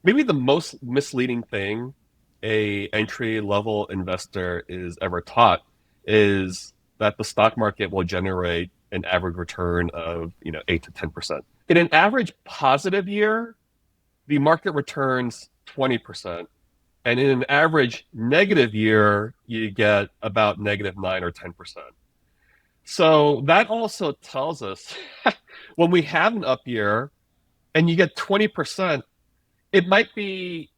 Maybe the most misleading thing a entry level investor is ever taught is that the stock market will generate an average return of 8 to 10%. In an average positive year, the market returns 20%. And in an average negative year, you get about -9 or 10%. So that also tells us when we have an up year and you get 20%, it might be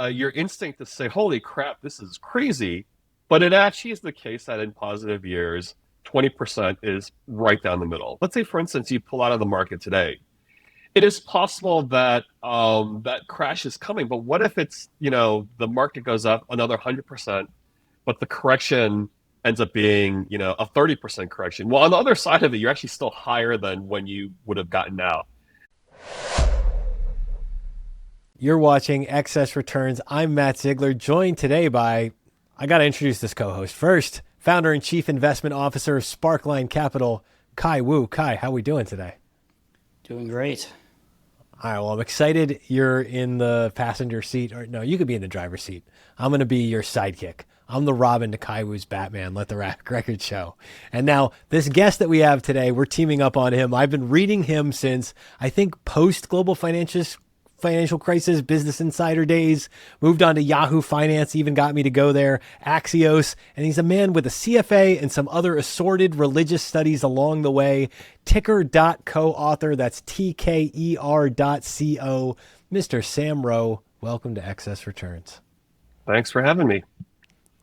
your instinct to say, holy crap, this is crazy. But it actually is the case that in positive years, 20% is right down the middle. Let's say, for instance, you pull out of the market today. It is possible that that crash is coming, but what if it's, the market goes up another 100%, but the correction ends up being, a 30% correction? Well, on the other side of it, you're actually still higher than when you would have gotten out. You're watching Excess Returns. I'm Matt Ziegler, joined today by, I got to introduce this co-host. First, founder and chief investment officer of Sparkline Capital, Kai Wu. Kai, how are we doing today? Doing great. All right, well, I'm excited you're in the passenger seat. Or no, you could be in the driver's seat. I'm going to be your sidekick. I'm the Robin to Kai Wu's Batman. Let the record show. And now, this guest that we have today, we're teaming up on him. I've been reading him since, I think, post-global financial crisis, Business Insider days, moved on to Yahoo Finance, even got me to go there, Axios, and he's a man with a CFA and some other assorted religious studies along the way. Ticker.co author, that's TKER.co. Mr. Sam Rowe, welcome to Excess Returns. Thanks for having me.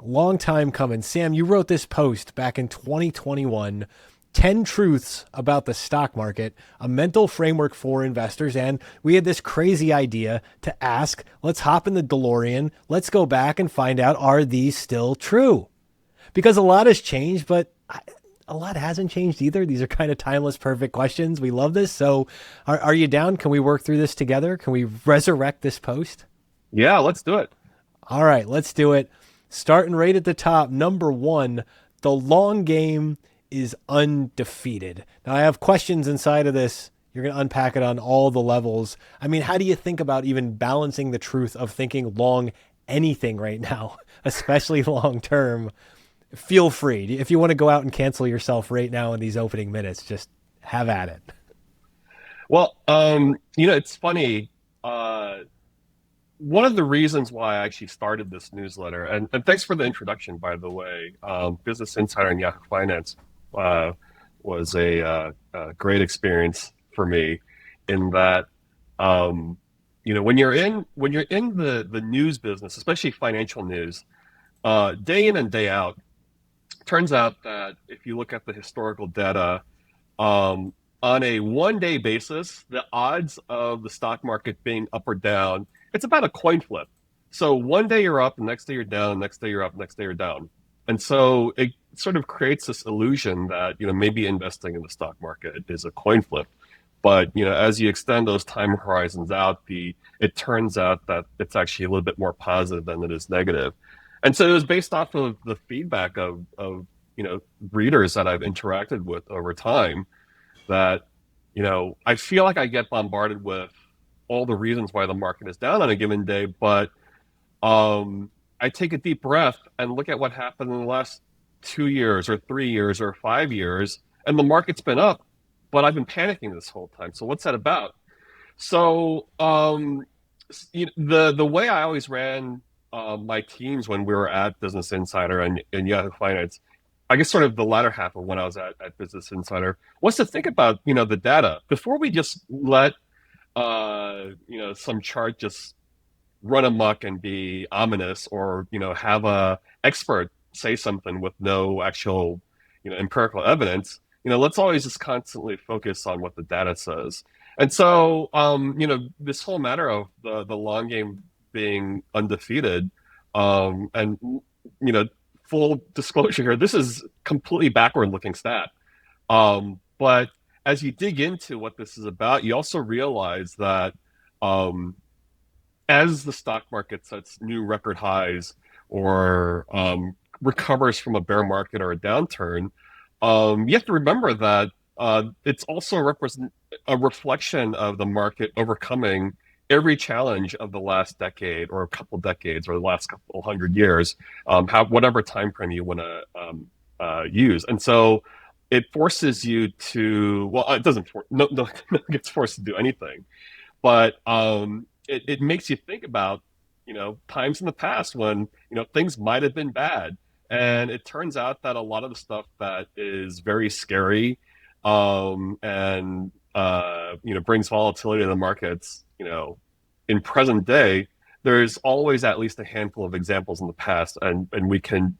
Long time coming. Sam, you wrote this post back in 2021, 10 truths about the stock market, a mental framework for investors. And we had this crazy idea to ask, let's hop in the DeLorean. Let's go back and find out, are these still true? Because a lot has changed, but a lot hasn't changed either. These are kind of timeless, perfect questions. We love this. So are you down? Can we work through this together? Can we resurrect this post? Yeah, let's do it. All right, let's do it. Starting right at the top, number one, the long game is undefeated. Now, I have questions inside of this. You're going to unpack it on all the levels. I mean, how do you think about even balancing the truth of thinking long anything right now, especially long term? Feel free. If you want to go out and cancel yourself right now in these opening minutes, just have at it. Well, it's funny. One of the reasons why I actually started this newsletter, and thanks for the introduction, by the way. Business Insider and Yahoo Finance was a great experience for me, in that, when you're in the news business, especially financial news, day in and day out, turns out that if you look at the historical data, on a 1 day basis, the odds of the stock market being up or down, it's about a coin flip. So 1 day you're up, the next day you're down, the next day you're up, the next day you're down. And so it sort of creates this illusion that, maybe investing in the stock market is a coin flip. But, as you extend those time horizons out, it turns out that it's actually a little bit more positive than it is negative. And so it was based off of the feedback of readers that I've interacted with over time, that, I feel like I get bombarded with all the reasons why the market is down on a given day, but I take a deep breath and look at what happened in the last 2 years or 3 years or 5 years, and the market's been up, but I've been panicking this whole time. So what's that about? So the way I always ran my teams when we were at Business Insider and Yahoo Finance, I guess sort of the latter half of when I was at Business Insider, was to think about, the data before we just let, some chart just run amok and be ominous, or, have a expert say something with no actual, empirical evidence. Let's always just constantly focus on what the data says. And so, this whole matter of the long game being undefeated, and, full disclosure here, this is completely backward looking stat. But as you dig into what this is about, you also realize that, as the stock market sets new record highs, or recovers from a bear market or a downturn, you have to remember that it's also a reflection of the market overcoming every challenge of the last decade or a couple decades or the last couple hundred years, have whatever time frame you want to use. And so it forces you to, well, it doesn't, no one gets forced to do anything, but it makes you think about, times in the past when, things might have been bad. And it turns out that a lot of the stuff that is very scary, and, brings volatility to the markets, in present day, there's always at least a handful of examples in the past, and we can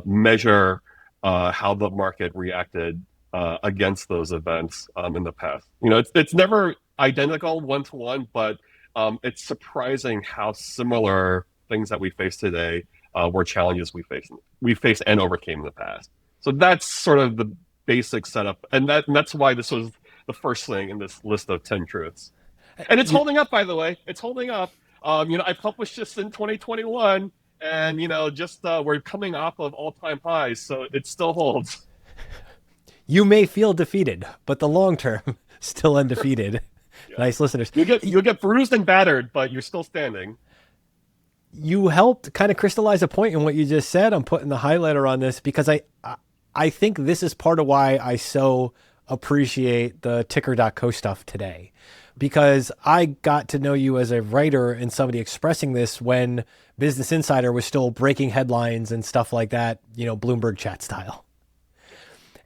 measure how the market reacted against those events in the past. It's never identical one to one, but it's surprising how similar things that we face today were challenges we faced and overcame in the past. So that's sort of the basic setup, and that's why this was the first thing in this list of 10 truths. And it's You, holding up, by the way. It's holding up. I published this in 2021, and just we're coming off of all-time highs, so it still holds. you may feel defeated, but the long term, still undefeated. Yeah, Nice listeners. you'll get bruised and battered, but you're still standing. You helped kind of crystallize a point in what you just said. I'm putting the highlighter on this because I think this is part of why I so appreciate the ticker.co stuff today, because I got to know you as a writer and somebody expressing this when Business Insider was still breaking headlines and stuff like that, Bloomberg chat style.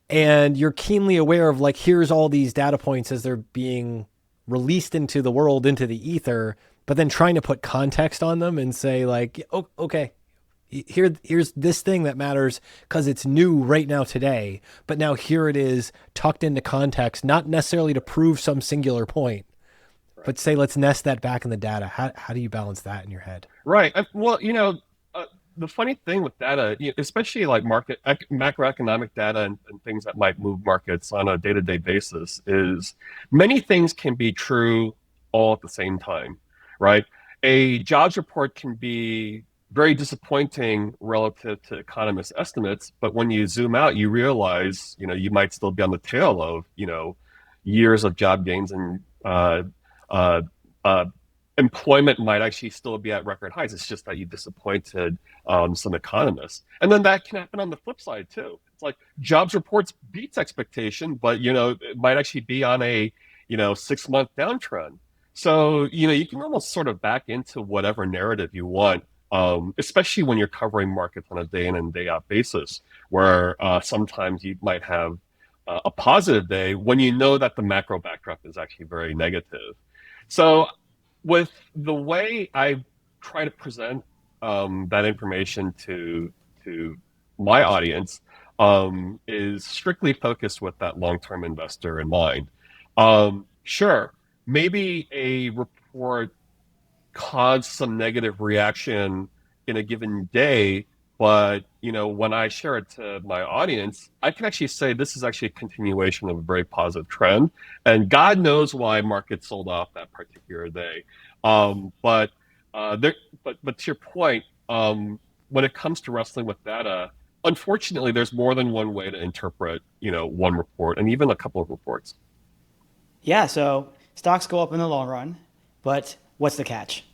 And you're keenly aware of like, here's all these data points as they're being released into the world, into the ether, but then trying to put context on them and say like, oh, okay, here's this thing that matters because it's new right now today, but now here it is tucked into context, not necessarily to prove some singular point, but say, let's nest that back in the data. How do you balance that in your head? Right. Well, the funny thing with data, especially like macroeconomic data and things that might move markets on a day-to-day basis, is many things can be true all at the same time, right? A jobs report can be very disappointing relative to economist estimates, but when you zoom out, you realize, you might still be on the tail of, years of job gains, and uh, uh, employment might actually still be at record highs. It's just that you disappointed some economists. And then that can happen on the flip side too. It's like jobs reports beats expectation, but it might actually be on a 6-month downtrend. So you can almost sort of back into whatever narrative you want, especially when you're covering markets on a day in and day out basis, where sometimes you might have a positive day when you know that the macro backdrop is actually very negative. So with the way I try to present that information to my audience, is strictly focused with that long-term investor in mind. Sure, maybe a report caused some negative reaction in a given day, but when I share it to my audience, I can actually say this is actually a continuation of a very positive trend, and God knows why markets sold off that particular day. But there, but to your point, when it comes to wrestling with data, unfortunately, there's more than one way to interpret one report and even a couple of reports. Yeah, so stocks go up in the long run, but what's the catch?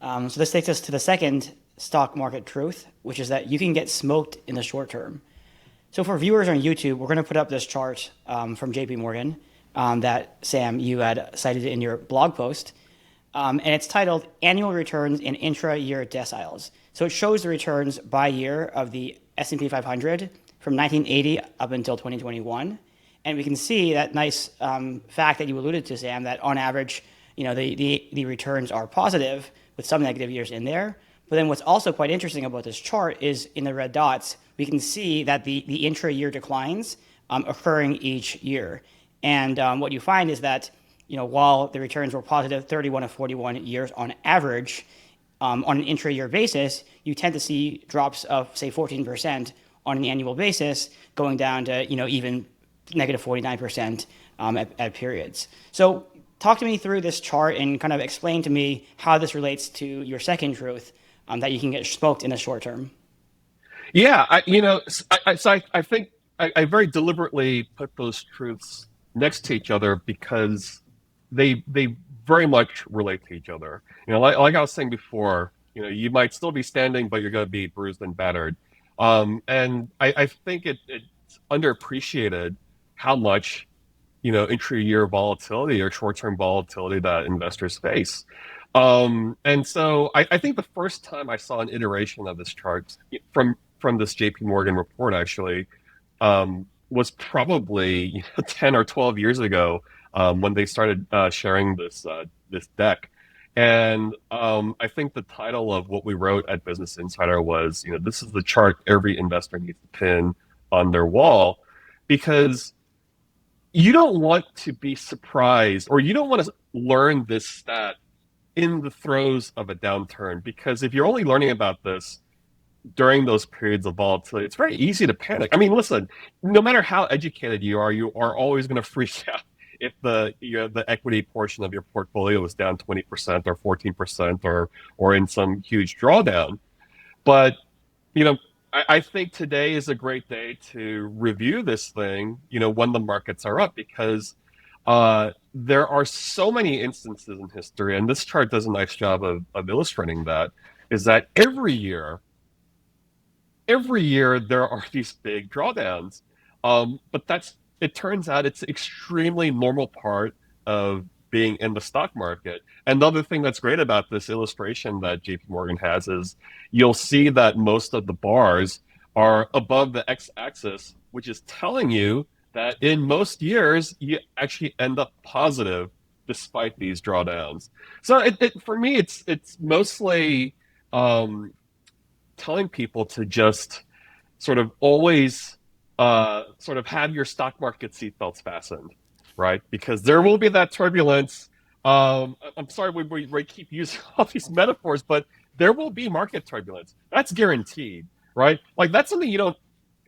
So this takes us to the second stock market truth, which is that you can get smoked in the short term. So for viewers on YouTube, we're going to put up this chart from JP Morgan that Sam, you had cited in your blog post. And it's titled Annual Returns in Intra-Year Deciles. So it shows the returns by year of the S&P 500 from 1980 up until 2021. And we can see that nice fact that you alluded to, Sam, that on average, the returns are positive with some negative years in there. But then what's also quite interesting about this chart is in the red dots, we can see that the intra-year declines occurring each year. And what you find is that while the returns were positive 31 of 41 years on average, on an intra-year basis, you tend to see drops of, say, 14% on an annual basis, going down to, even negative 49% at periods. So talk to me through this chart and kind of explain to me how this relates to your second truth, that you can get smoked in the short term. Yeah, I think I very deliberately put those truths next to each other because they very much relate to each other. Like I was saying before, you might still be standing, but you're going to be bruised and battered. And I think it's underappreciated how much intra-year volatility or short-term volatility that investors face. And so I think the first time I saw an iteration of this chart from this JP Morgan report actually was probably 10 or 12 years ago when they started sharing this deck. And I think the title of what we wrote at Business Insider was, this is the chart every investor needs to pin on their wall, because you don't want to be surprised, or you don't want to learn this stat in the throes of a downturn, because if you're only learning about this during those periods of volatility, it's very easy to panic. I mean, listen, no matter how educated you are always going to freak out if the equity portion of your portfolio is down 20% or 14% or in some huge drawdown. But you know, I think today is a great day to review this thing, when the markets are up, because there are so many instances in history, and this chart does a nice job of illustrating that, is that every year there are these big drawdowns. But it turns out it's an extremely normal part of being in the stock market. And the other thing that's great about this illustration that JP Morgan has is you'll see that most of the bars are above the x-axis, which is telling you that in most years you actually end up positive despite these drawdowns. So for me, it's mostly telling people to just sort of always sort of have your stock market seatbelts fastened, right? Because there will be that turbulence. I'm sorry we keep using all these metaphors, but there will be market turbulence. That's guaranteed, right? Like that's something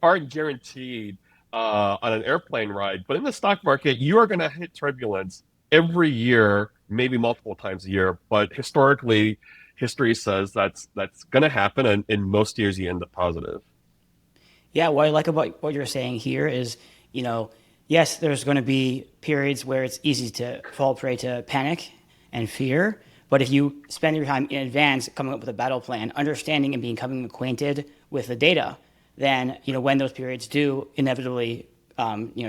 aren't guaranteed on an airplane ride, but in the stock market, you are going to hit turbulence every year, maybe multiple times a year. But historically, history says that's going to happen, and in most years, you end up positive. Yeah, what I like about what you're saying here is, yes, there's going to be periods where it's easy to fall prey to panic and fear. But if you spend your time in advance coming up with a battle plan, understanding and becoming acquainted with the data, then when those periods do inevitably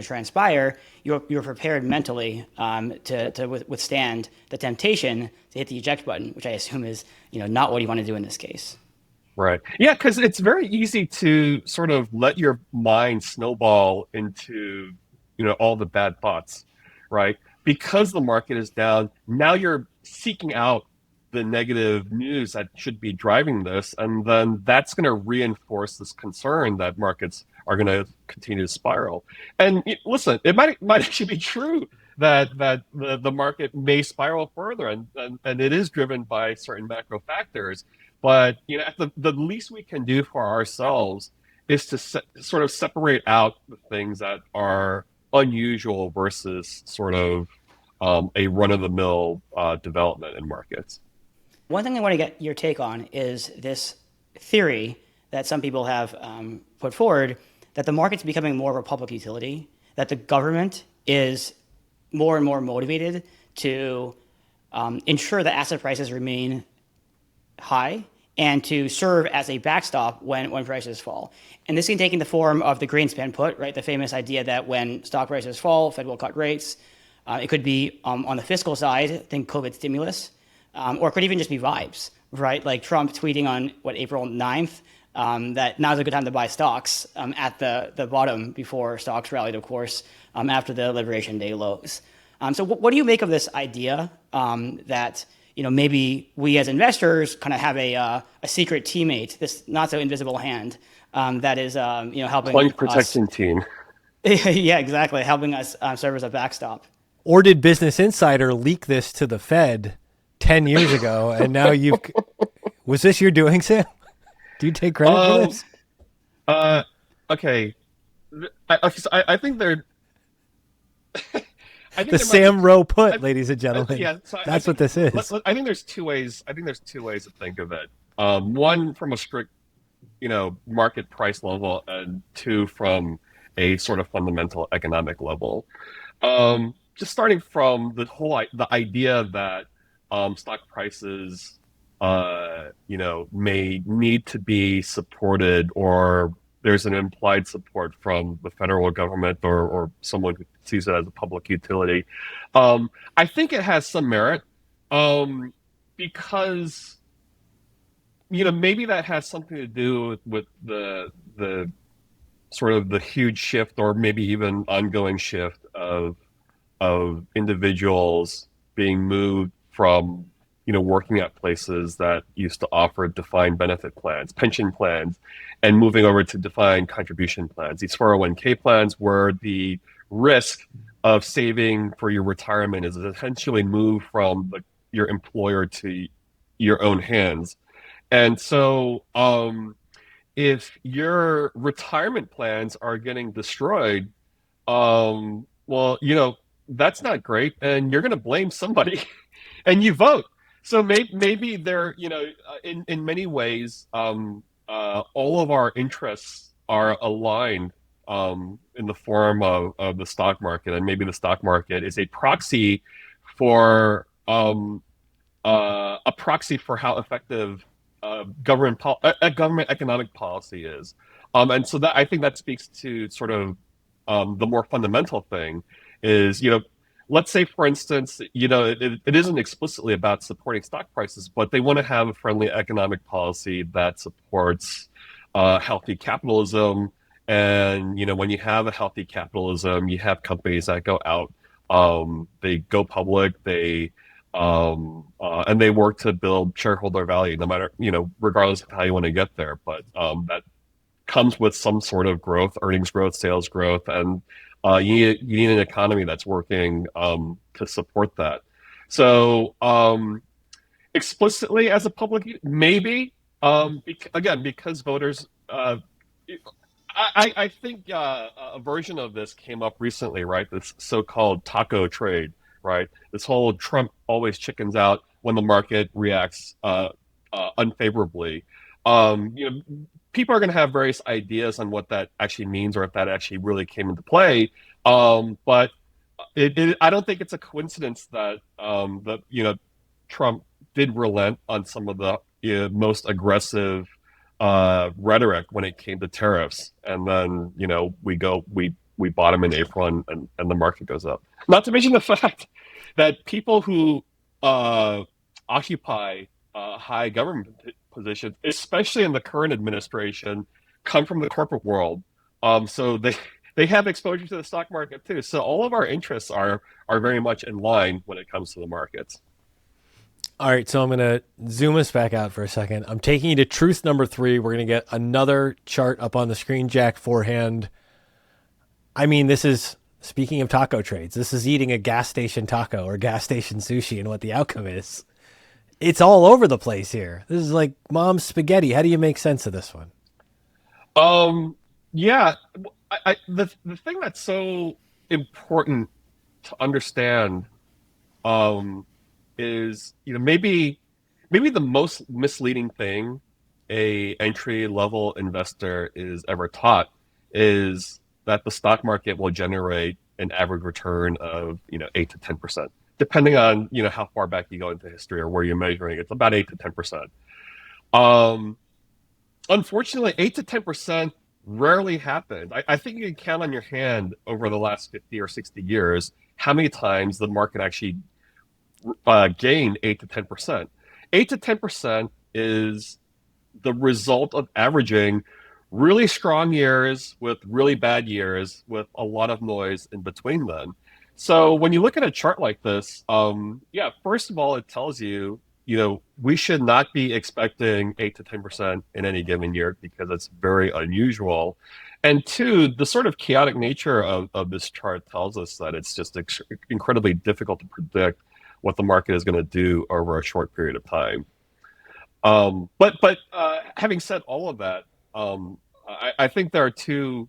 transpire, you're prepared mentally to withstand the temptation to hit the eject button, which I assume is not what you want to do in this case. Right. Yeah, because it's very easy to sort of let your mind snowball into, all the bad thoughts, right? Because the market is down, now you're seeking out the negative news that should be driving this, and then that's going to reinforce this concern that markets are going to continue to spiral. And listen, it might actually be true that the market may spiral further, and it is driven by certain macro factors. But the least we can do for ourselves is to sort of separate out the things that are unusual versus sort of a run-of-the-mill development in markets. One thing I want to get your take on is this theory that some people have put forward that the market's becoming more of a public utility, that the government is more and more motivated to ensure that asset prices remain high and to serve as a backstop when prices fall. And this can take in the form of the Greenspan put, right? The famous idea that when stock prices fall, Fed will cut rates. It could be on the fiscal side, think COVID stimulus, or it could even just be vibes, right? Like Trump tweeting on April 9th, that now's a good time to buy stocks at the bottom before stocks rallied, of course, after the Liberation Day lows. So what do you make of this idea that maybe we as investors kind of have a secret teammate, this not so invisible hand that is helping Plunge protection team. Yeah, exactly, helping us serve as a backstop. Or did Business Insider leak this to the Fed 10 years ago, and now was this your doing, Sam? Do you take credit for this? Okay. I think they're. The Sam Rowe put, ladies and gentlemen. Yeah, that's what this is. I think there's two ways. I think there's two ways to think of it. One from a strict, market price level, and two from a sort of fundamental economic level. just starting from the idea that stock prices, may need to be supported, or there's an implied support from the federal government, or someone who sees it as a public utility. I think it has some merit, because maybe that has something to do with the sort of the huge shift, or maybe even ongoing shift of individuals being moved from working at places that used to offer defined benefit plans, pension plans, and moving over to defined contribution plans. These 401k plans, where the risk of saving for your retirement is essentially moved from your employer to your own hands. And so, if your retirement plans are getting destroyed, well, that's not great, and you're going to blame somebody, and you vote. So maybe there, in many ways, all of our interests are aligned, in the form of the stock market, and maybe the stock market is a proxy for how effective government economic policy is. And so that, I think that speaks to sort of the more fundamental thing is, let's say, for instance, it isn't explicitly about supporting stock prices, but they want to have a friendly economic policy that supports healthy capitalism. And, when you have a healthy capitalism, you have companies that go out, they go public, and they work to build shareholder value, no matter, regardless of how you want to get there. But that comes with some sort of growth, earnings growth, sales growth, and you need an economy that's working to support that. So, explicitly as a public, maybe, again, because voters. I think a version of this came up recently, right? This so-called taco trade, right? This whole Trump always chickens out when the market reacts unfavorably. People are going to have various ideas on what that actually means, or if that actually really came into play. But I don't think it's a coincidence that Trump did relent on some of the most aggressive rhetoric when it came to tariffs, and then we bottom in April, and the market goes up. Not to mention the fact that people who occupy high government positions, especially in the current administration, come from the corporate world. So they have exposure to the stock market too. So all of our interests are very much in line when it comes to the markets. All right, so I'm going to zoom us back out for a second. I'm taking you to truth number 3. We're going to get another chart up on the screen, Jack, forehand. I mean, this is, speaking of taco trades, this is eating a gas station taco or gas station sushi, and what the outcome is. It's all over the place here. This is like mom's spaghetti. How do you make sense of this one? Yeah, the thing that's so important to understand, is, maybe the most misleading thing a entry level investor is ever taught is that the stock market will generate an average return of 8 to 10%, depending on how far back you go into history or where you're measuring. It's about 8 to 10%. Um, Unfortunately, 8 to 10% rarely happens. I think you can count on your hand over the last 50 or 60 years how many times the market actually gain 8 to 10%. 8 to 10% is the result of averaging really strong years with really bad years with a lot of noise in between them. So when you look at a chart like this, yeah, first of all, it tells you, we should not be expecting 8 to 10% in any given year, because it's very unusual. And two, the sort of chaotic nature of this chart tells us that it's just incredibly difficult to predict what the market is going to do over a short period of time. But having said all of that, I think there are two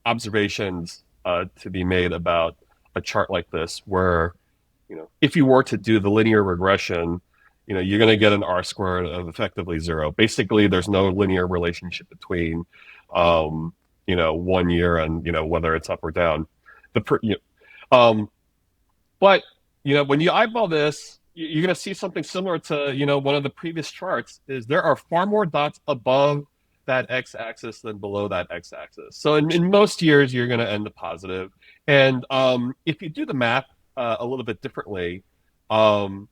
observations to be made about a chart like this, where if you were to do the linear regression, you're going to get an R squared of effectively zero. Basically, there's no linear relationship between 1 year and whether it's up or down. The per, you know, But when you eyeball this, you're going to see something similar to one of the previous charts. Is there are far more dots above that x-axis than below that x-axis. So in most years, you're going to end up positive. And if you do the math a little bit differently, um,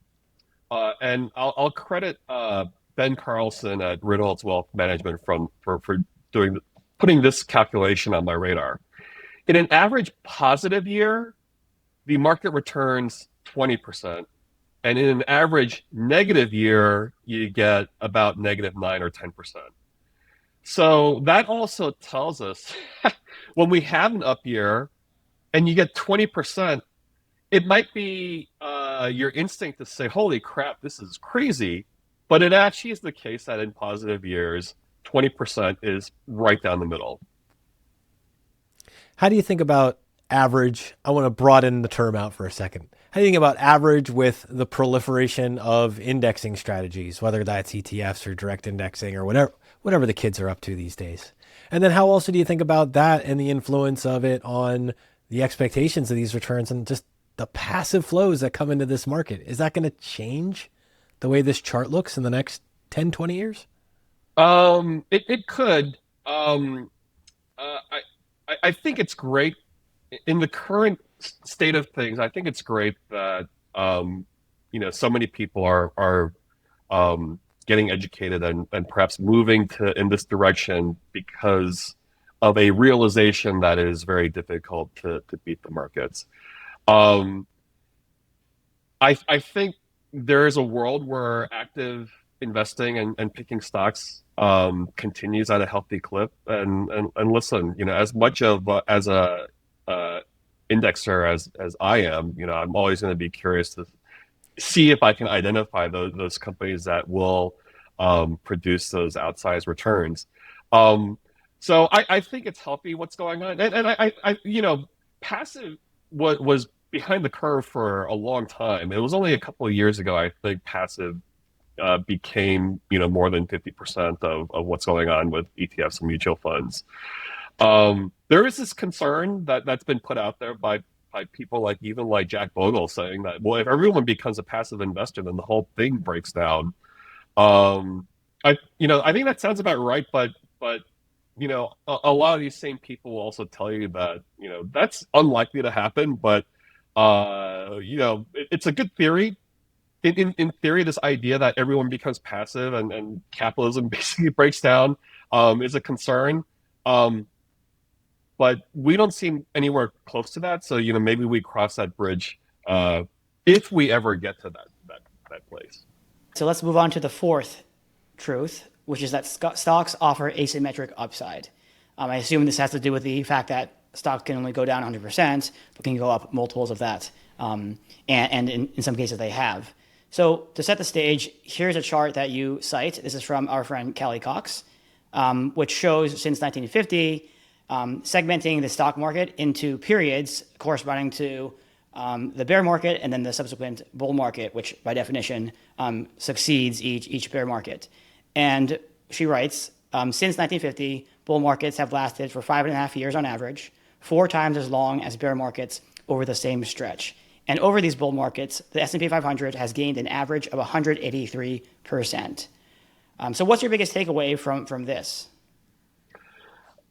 and I'll credit Ben Carlson at Ritholtz Wealth Management for doing putting this calculation on my radar. In an average positive year, the market returns 20%. And in an average negative year, you get about -9 or 10%. So that also tells us when we have an up year and you get 20%, it might be your instinct to say, holy crap, this is crazy. But it actually is the case that in positive years, 20% is right down the middle. How do you think about average? I want to broaden the term out for a second. How do you think about average with the proliferation of indexing strategies, whether that's ETFs or direct indexing or whatever the kids are up to these days? And then how also do you think about that and the influence of it on the expectations of these returns and just the passive flows that come into this market? Is that going to change the way this chart looks in the next 10, 20 years? It could. Uh, I think it's great in the current state of things. I think it's great that so many people are getting educated and perhaps moving to in this direction because of a realization that it is very difficult to beat the markets. Um, I think there is a world where active investing and picking stocks continues at a healthy clip. And listen, as much of as a uh, indexer as I am, I'm always going to be curious to see if I can identify those companies that will produce those outsized returns. Um, so I think it's healthy what's going on, and passive was behind the curve for a long time. It was only a couple of years ago, I think, passive became more than 50% of what's going on with ETFs and mutual funds. There is this concern that's been put out there by people like even like Jack Bogle saying that, well, if everyone becomes a passive investor, then the whole thing breaks down. Um, I think that sounds about right, but a lot of these same people will also tell you that that's unlikely to happen. But it's a good theory. In theory, this idea that everyone becomes passive and capitalism basically breaks down is a concern. Um, but we don't seem anywhere close to that. So maybe we cross that bridge if we ever get to that place. So let's move on to the fourth truth, which is that stocks offer asymmetric upside. I assume this has to do with the fact that stocks can only go down 100%, but can go up multiples of that. And in some cases, they have. So to set the stage, here's a chart that you cite. This is from our friend Callie Cox, which shows since 1950, segmenting the stock market into periods corresponding to the bear market and then the subsequent bull market, which by definition succeeds each bear market. And she writes, since 1950, bull markets have lasted for 5.5 years on average, 4 times as long as bear markets over the same stretch. And over these bull markets, the S&P 500 has gained an average of 183%. So what's your biggest takeaway from this?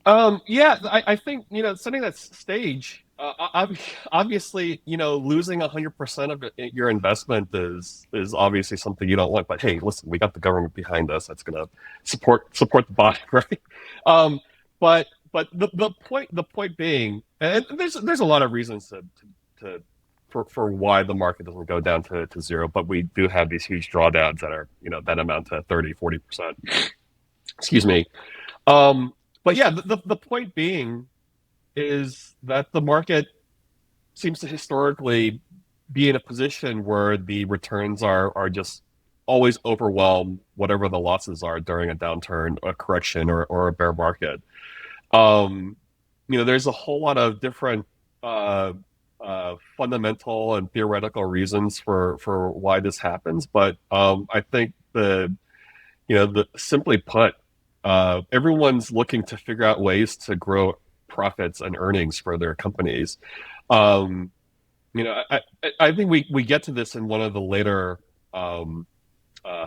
Yeah, I think setting that stage. Obviously, losing 100% of your investment is obviously something you don't want. But hey, listen, we got the government behind us. That's going to support the bottom, right? Um, but the point being, and there's a lot of reasons to for why the market doesn't go down to zero. But we do have these huge drawdowns that are that amount to 30-40%. Excuse me. Um, but yeah, the point being is that the market seems to historically be in a position where the returns are just always overwhelm whatever the losses are during a downturn, a correction, or a bear market. Um, there's a whole lot of different fundamental and theoretical reasons for why this happens, but I think the simply put, everyone's looking to figure out ways to grow profits and earnings for their companies. Um, I think we get to this in one of the later um,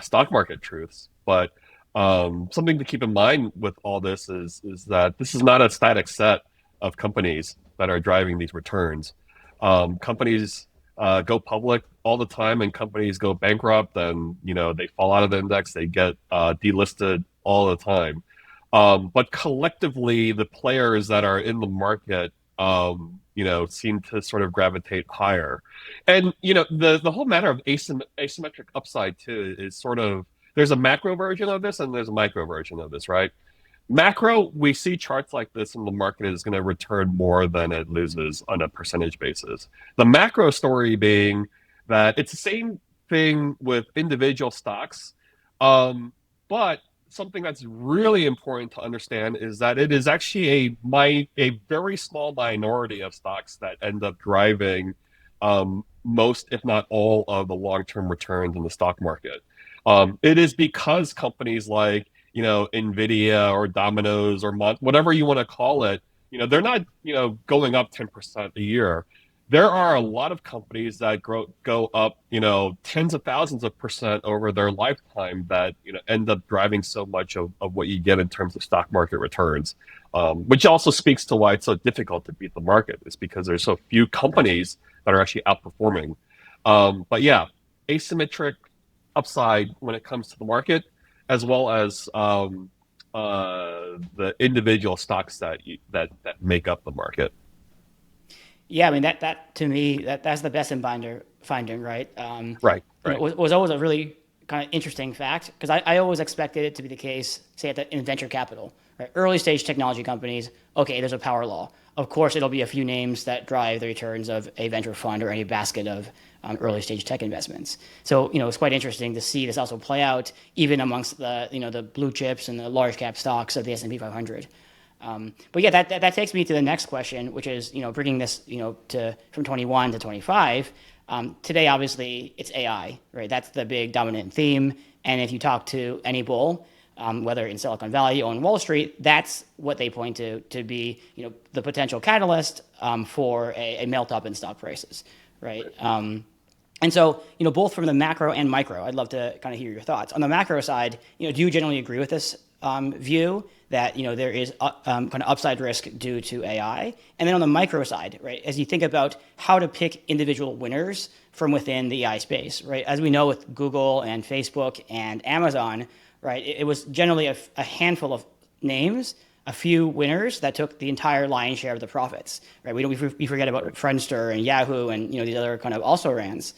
stock market truths, but something to keep in mind with all this is that this is not a static set of companies that are driving these returns. Companies go public all the time, and companies go bankrupt, and they fall out of the index. They get delisted all the time. But collectively, the players that are in the market, seem to sort of gravitate higher. And the whole matter of asymmetric upside too is sort of, there's a macro version of this and there's a micro version of this, right? Macro, we see charts like this, and the market is going to return more than it loses on a percentage basis. The macro story being that it's the same thing with individual stocks, but something that's really important to understand is that it is actually a very small minority of stocks that end up driving most, if not all, of the long-term returns in the stock market. It is because companies like Nvidia or Domino's or whatever you want to call it, they're not going up 10% a year. There are a lot of companies that go up tens of thousands of percent over their lifetime that end up driving so much of what you get in terms of stock market returns, which also speaks to why it's so difficult to beat the market. It's because there's so few companies that are actually outperforming. But yeah, asymmetric upside when it comes to the market, as well as the individual stocks that make up the market. Yeah, I mean that to me that's the best in binder finding, right? Right, It right. was always a really kind of interesting fact because I always expected it to be the case, say in venture capital, right? Early stage technology companies, okay, there's a power law. Of course, it'll be a few names that drive the returns of a venture fund or any basket of early stage tech investments. So it's quite interesting to see this also play out even amongst the blue chips and the large cap stocks of the S&P 500. But yeah, that takes me to the next question, which is bringing this to from 21 to 25. Today, obviously, it's AI, right? That's the big dominant theme. And if you talk to any bull, whether in Silicon Valley or on Wall Street, that's what they point to be the potential catalyst for a melt up in stock prices, right? And so, both from the macro and micro, I'd love to kind of hear your thoughts. On the macro side, do you generally agree with this view that there is kind of upside risk due to AI? And then on the micro side, right, as you think about how to pick individual winners from within the AI space, right? As we know with Google and Facebook and Amazon, right, it was generally a handful of names, a few winners that took the entire lion's share of the profits, right? We forget about Friendster and Yahoo and these other kind of also rans.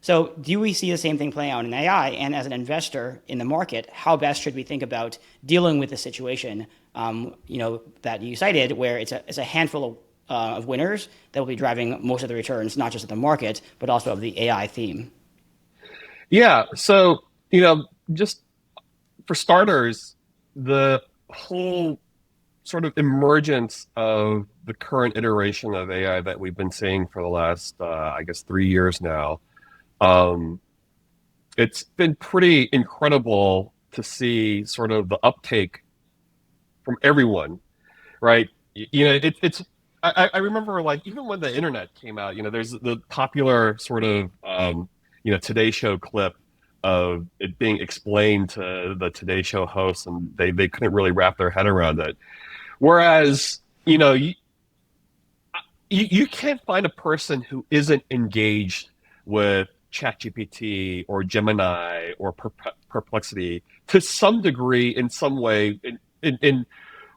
So do we see the same thing playing out in AI? And as an investor in the market, how best should we think about dealing with the situation, that you cited, where it's a handful of winners that will be driving most of the returns, not just of the market, but also of the AI theme? Yeah. So, just for starters, the whole sort of emergence of the current iteration of AI that we've been seeing for the last, I guess, 3 years now, um, it's been pretty incredible to see sort of the uptake from everyone, right? It's. I remember, like, even when the internet came out, there's the popular sort of Today Show clip of it being explained to the Today Show hosts, and they couldn't really wrap their head around it. Whereas, you can't find a person who isn't engaged with ChatGPT or Gemini or Perplexity to some degree, in some way, in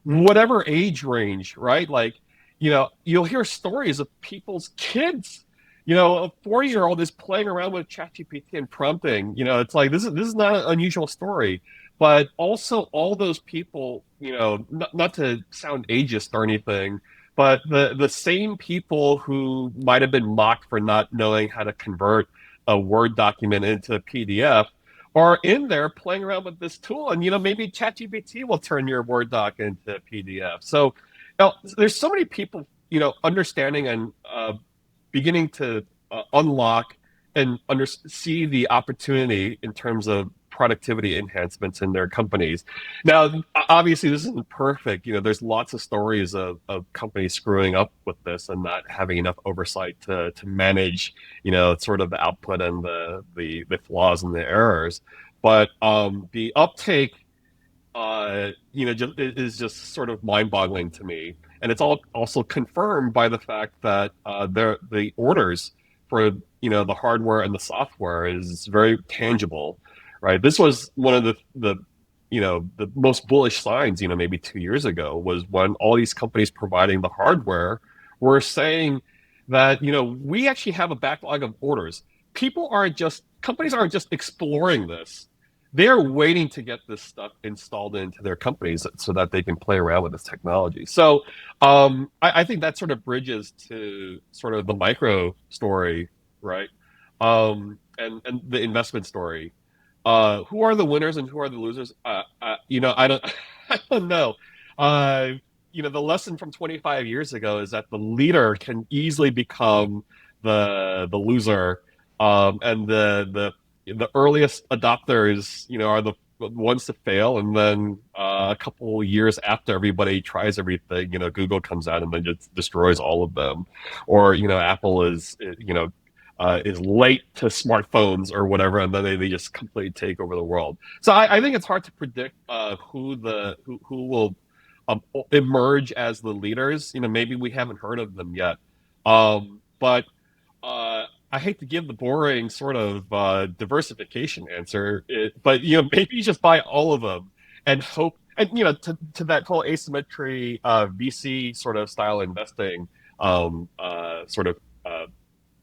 whatever age range, right? Like, you'll hear stories of people's kids. A 4-year-old is playing around with ChatGPT and prompting. It's like this is not an unusual story, but also all those people. Not to sound ageist or anything, but the same people who might have been mocked for not knowing how to convert a Word document into a PDF are in there playing around with this tool, and maybe ChatGPT will turn your Word doc into a PDF. So there's so many people understanding and beginning to unlock and see the opportunity in terms of productivity enhancements in their companies. Now, obviously, this isn't perfect. There's lots of stories of companies screwing up with this and not having enough oversight to manage, sort of the output and the flaws and the errors. But the uptake is just sort of mind-boggling to me, and it's all also confirmed by the fact that the orders for the hardware and the software is very tangible, right? This was one of the most bullish signs, maybe 2 years ago, was when all these companies providing the hardware were saying that we actually have a backlog of orders. Companies aren't just exploring this, they're waiting to get this stuff installed into their companies so that they can play around with this technology. So I think that sort of bridges to sort of the micro story, right? And the investment story. Who are the winners and who are the losers? I don't, I don't know. Uh, the lesson from 25 years ago is that the leader can easily become the loser, and the earliest adopters, are the ones to fail, and then a couple years after everybody tries everything, Google comes out and then just destroys all of them, or Apple is late to smartphones or whatever, and then they just completely take over the world. So I think it's hard to predict who will emerge as the leaders. Maybe we haven't heard of them yet, but I hate to give the boring sort of diversification answer, but maybe you just buy all of them and hope. And to that whole asymmetry VC sort of style investing, sort of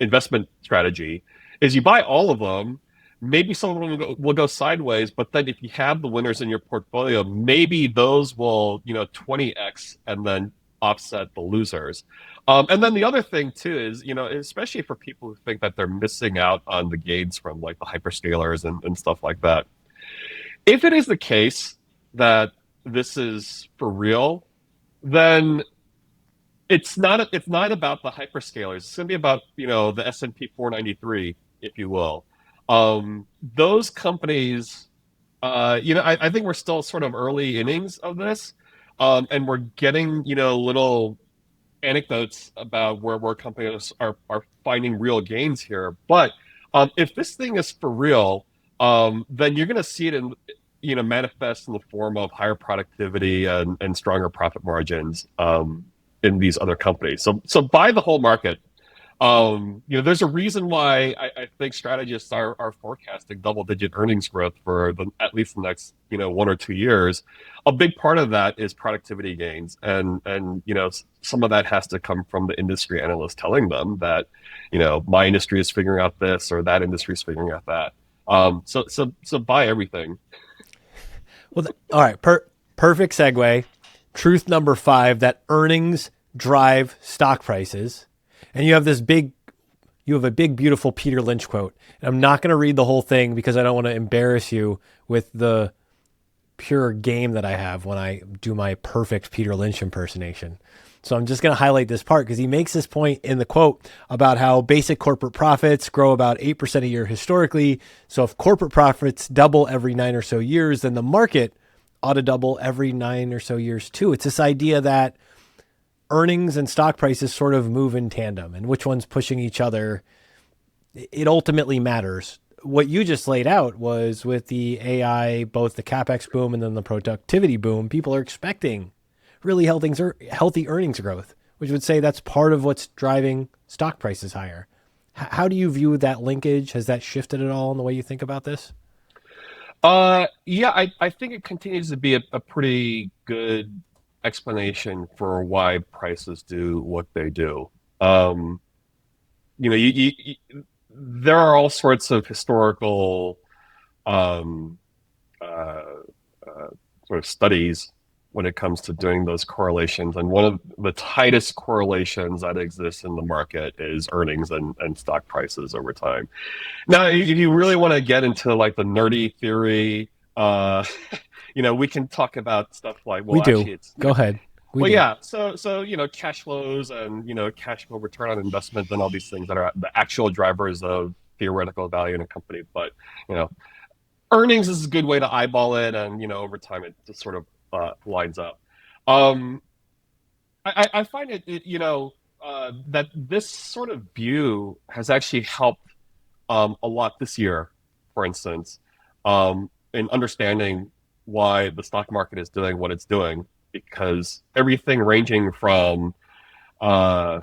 investment strategy, is you buy all of them. Maybe some of them will go sideways, but then if you have the winners in your portfolio, maybe those will 20x and then offset the losers. And then the other thing too is, especially for people who think that they're missing out on the gains from like the hyperscalers and stuff like that. If it is the case that this is for real, then it's not about the hyperscalers. It's going to be about the S&P 493, if you will. Those companies, I think we're still sort of early innings of this, and we're getting little anecdotes about where companies are finding real gains here. But if this thing is for real, then you're going to see it in manifest in the form of higher productivity and stronger profit margins in these other companies. So buy the whole market. There's a reason why I think strategists are forecasting double-digit earnings growth for at least the next 1 or 2 years. A big part of that is productivity gains, and some of that has to come from the industry analysts telling them that my industry is figuring out this or that industry is figuring out that. So buy everything. Well, all right, perfect segue. Truth number 5: that earnings drive stock prices. And you have a big, beautiful Peter Lynch quote. And I'm not going to read the whole thing because I don't want to embarrass you with the pure game that I have when I do my perfect Peter Lynch impersonation. So I'm just going to highlight this part because he makes this point in the quote about how basic corporate profits grow about 8% a year historically. So if corporate profits double every 9 or so years, then the market ought to double every 9 or so years too. It's this idea that earnings and stock prices sort of move in tandem, and which one's pushing each other, it ultimately matters. What you just laid out was with the AI, both the CapEx boom and then the productivity boom, people are expecting really healthy earnings growth, which would say that's part of what's driving stock prices higher. How do you view that linkage? Has that shifted at all in the way you think about this? Yeah, I think it continues to be a pretty good explanation for why prices do what they do. There are all sorts of historical um, uh, sort of studies when it comes to doing those correlations, and one of the tightest correlations that exists in the market is earnings and stock prices over time. Now, if you really want to get into like the nerdy theory, we can talk about stuff like, We well, do. actually, it's Go ahead. We well, do. yeah. So cash flows and cash flow return on investment and all these things that are the actual drivers of theoretical value in a company. But you know, earnings is a good way to eyeball it, and over time it just sort of lines up. Um, I find it that this sort of view has actually helped a lot this year, for instance, in understanding why the stock market is doing what it's doing, because everything ranging from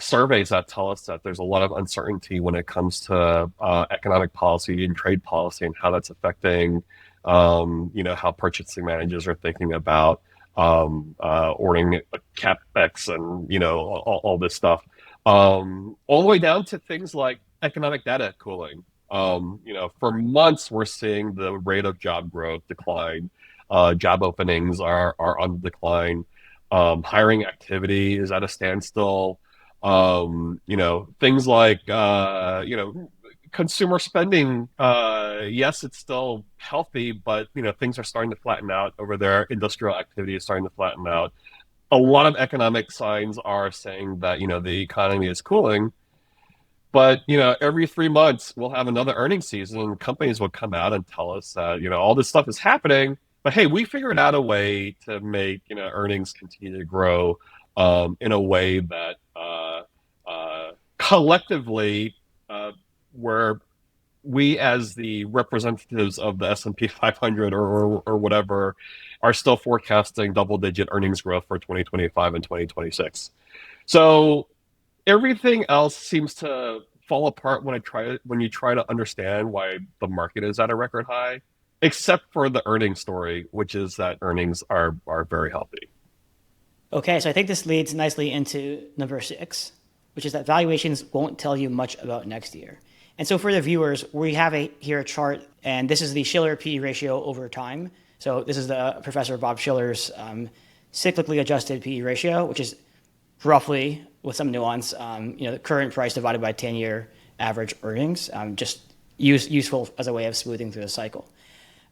surveys that tell us that there's a lot of uncertainty when it comes to economic policy and trade policy and how that's affecting, how purchasing managers are thinking about ordering capex and all this stuff, all the way down to things like economic data cooling. For months we're seeing the rate of job growth decline. Job openings are on the decline. Hiring activity is at a standstill. Things like consumer spending. Yes, it's still healthy, but things are starting to flatten out over there. Industrial activity is starting to flatten out. A lot of economic signs are saying that the economy is cooling. But every 3 months we'll have another earnings season, and companies will come out and tell us that all this stuff is happening. But hey, we figured out a way to make earnings continue to grow in a way that collectively, where we as the representatives of the S&P 500 or whatever are still forecasting double-digit earnings growth for 2025 and 2026. So everything else seems to fall apart when you try to understand why the market is at a record high, except for the earnings story, which is that earnings are very healthy. Okay, so I think this leads nicely into number 6, which is that valuations won't tell you much about next year. And so for the viewers, we have here a chart, and this is the Shiller P ratio over time. So this is the Professor Bob Shiller's cyclically adjusted P ratio, which is roughly, with some nuance, the current price divided by 10-year average earnings, just useful as a way of smoothing through the cycle.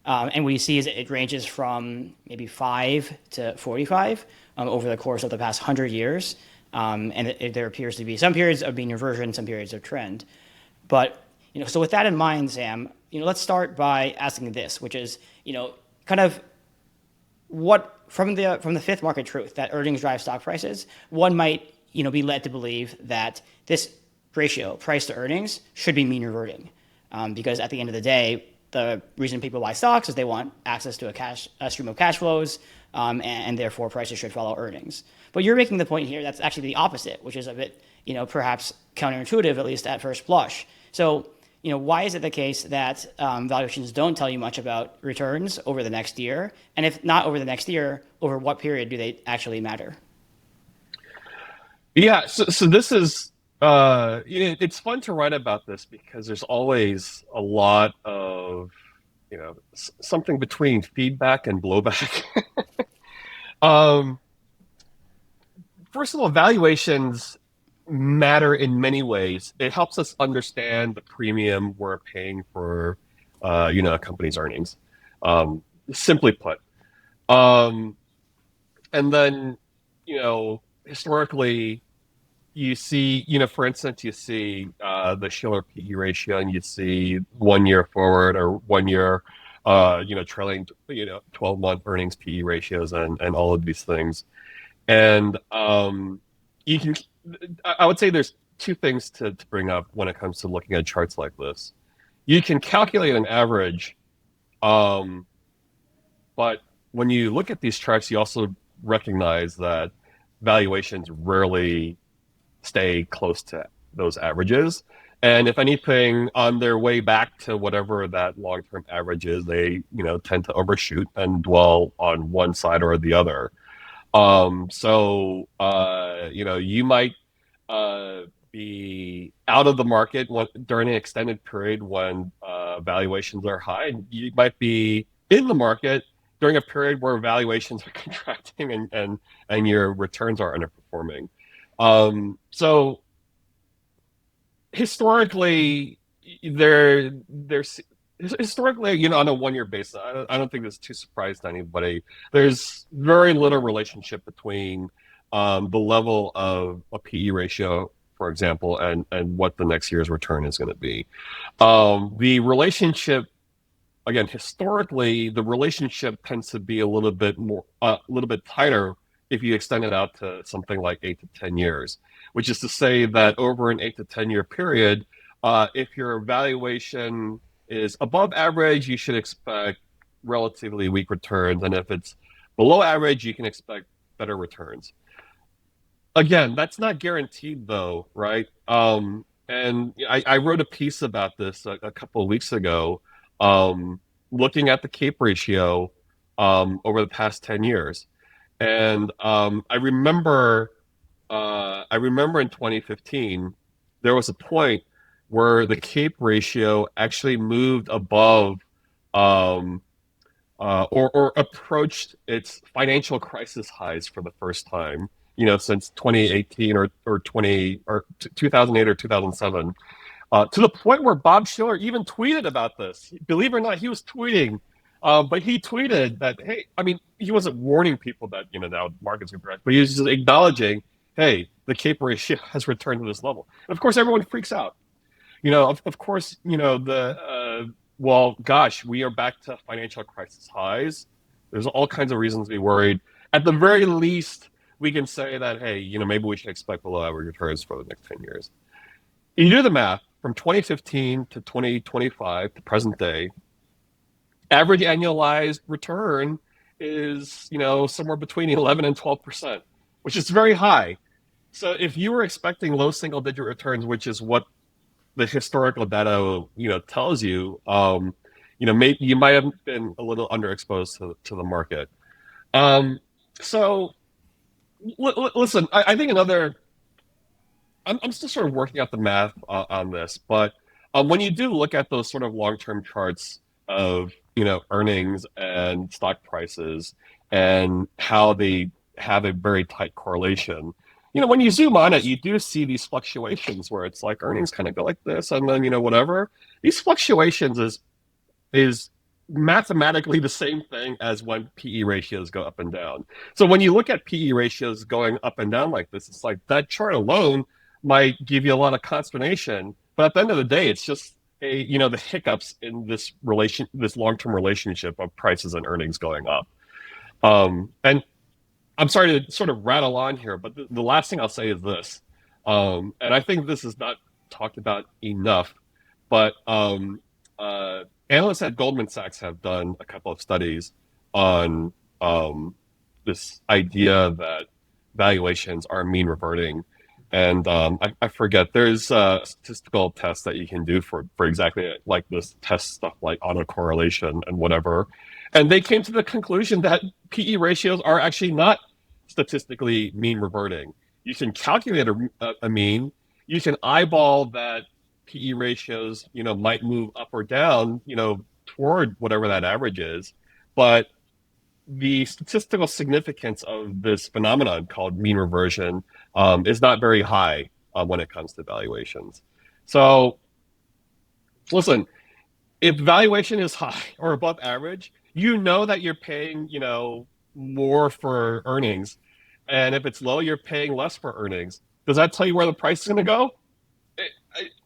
And what you see is it ranges from maybe 5 to 45 over the course of the past 100 years. And there appears to be some periods of mean reversion, some periods of trend. But, so with that in mind, Sam, let's start by asking this, which is, kind of what, from the fifth market truth that earnings drive stock prices, one might, be led to believe that this ratio, price to earnings, should be mean reverting. Because at the end of the day, the reason people buy stocks is they want access to a stream of cash flows, and therefore prices should follow earnings. But you're making the point here that's actually the opposite, which is a bit, perhaps counterintuitive, at least at first blush. So, why is it the case that valuations don't tell you much about returns over the next year? And if not over the next year, over what period do they actually matter? Yeah, so this is it's fun to write about this because there's always a lot of something between feedback and blowback. um, First of all, valuations matter in many ways. It helps us understand the premium we're paying for a company's earnings. Simply put. Um, and then historically, you see, for instance, you see the Shiller PE ratio, and you see 1 year forward or 1 year, trailing, 12-month earnings PE ratios, and all of these things. And you can, I would say there's two things to bring up when it comes to looking at charts like this. You can calculate an average, um, but when you look at these charts, you also recognize that valuations rarely stay close to those averages. And if anything, on their way back to whatever that long-term average is, they tend to overshoot and dwell on one side or the other. You might be out of the market during an extended period when valuations are high. You might be in the market during a period where valuations are contracting and your returns are underperforming. So historically, there's historically, on a 1 year basis, I don't think that's too surprised to anybody. There's very little relationship between the level of a PE ratio, for example, and what the next year's return is going to be. The relationship again, historically, the relationship tends to be a little bit more, a little bit tighter if you extend it out to something like 8 to 10 years, which is to say that over an 8 to 10 year period, if your valuation is above average, you should expect relatively weak returns, and if it's below average, you can expect better returns. Again, that's not guaranteed though, right? And I wrote a piece about this a couple of weeks ago, um, looking at the CAPE ratio over the past 10 years. And I remember in 2015, there was a point where the CAPE ratio actually moved above um, or approached its financial crisis highs for the first time, since 2018 or 2008 or 2007, to the point where Bob Schiller even tweeted about this. Believe it or not, he was tweeting, but he tweeted that, hey, I mean, he wasn't warning people that, now markets are correct, but he was just acknowledging, hey, the CAPE ratio has returned to this level. And of course, everyone freaks out. Of course, well, gosh, we are back to financial crisis highs. There's all kinds of reasons to be worried. At the very least, we can say that, hey, maybe we should expect below average returns for the next 10 years. You do the math from 2015 to 2025 to present day, average annualized return is, somewhere between 11 and 12%, which is very high. So if you were expecting low single digit returns, which is what the historical data tells you, maybe you might have been a little underexposed to the market. So listen, I think I'm still sort of working out the math on this, but when you do look at those sort of long-term charts of earnings and stock prices and how they have a very tight correlation, when you zoom on it, you do see these fluctuations where it's like earnings kind of go like this, and then whatever. These fluctuations is mathematically the same thing as when PE ratios go up and down. So when you look at PE ratios going up and down like this, it's like that chart alone might give you a lot of consternation. But at the end of the day, it's just the hiccups in this long-term relationship of prices and earnings going up. And I'm sorry to sort of rattle on here, but the last thing I'll say is this, and I think this is not talked about enough, but analysts at Goldman Sachs have done a couple of studies on this idea that valuations are mean reverting. And I forget, there's a statistical test that you can do for exactly like this test stuff like autocorrelation and whatever. And they came to the conclusion that PE ratios are actually not statistically mean reverting. You can calculate a mean, you can eyeball that PE ratios, might move up or down, toward whatever that average is. But the statistical significance of this phenomenon called mean reversion is not very high when it comes to valuations. So, listen, if valuation is high or above average, that you're paying, more for earnings. And if it's low, you're paying less for earnings. Does that tell you where the price is going to go?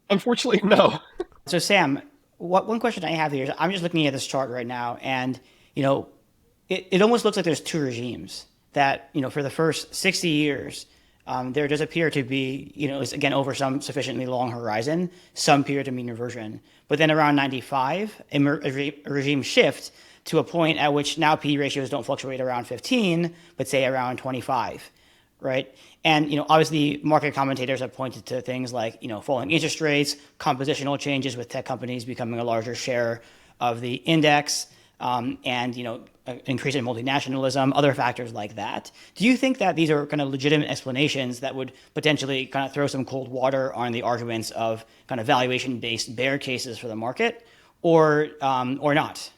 Unfortunately, no. So Sam, one question I have here is I'm just looking at this chart right now, and you know, it almost looks like there's two regimes that for the first 60 years. There does appear to be, again, over some sufficiently long horizon, some period of mean reversion. But then around 95, a regime shift to a point at which now P ratios don't fluctuate around 15, but say around 25, right? And, obviously market commentators have pointed to things like, falling interest rates, compositional changes with tech companies becoming a larger share of the index, and increase in multinationalism, other factors like that. Do you think that these are kind of legitimate explanations that would potentially kind of throw some cold water on the arguments of kind of valuation-based bear cases for the market, or not?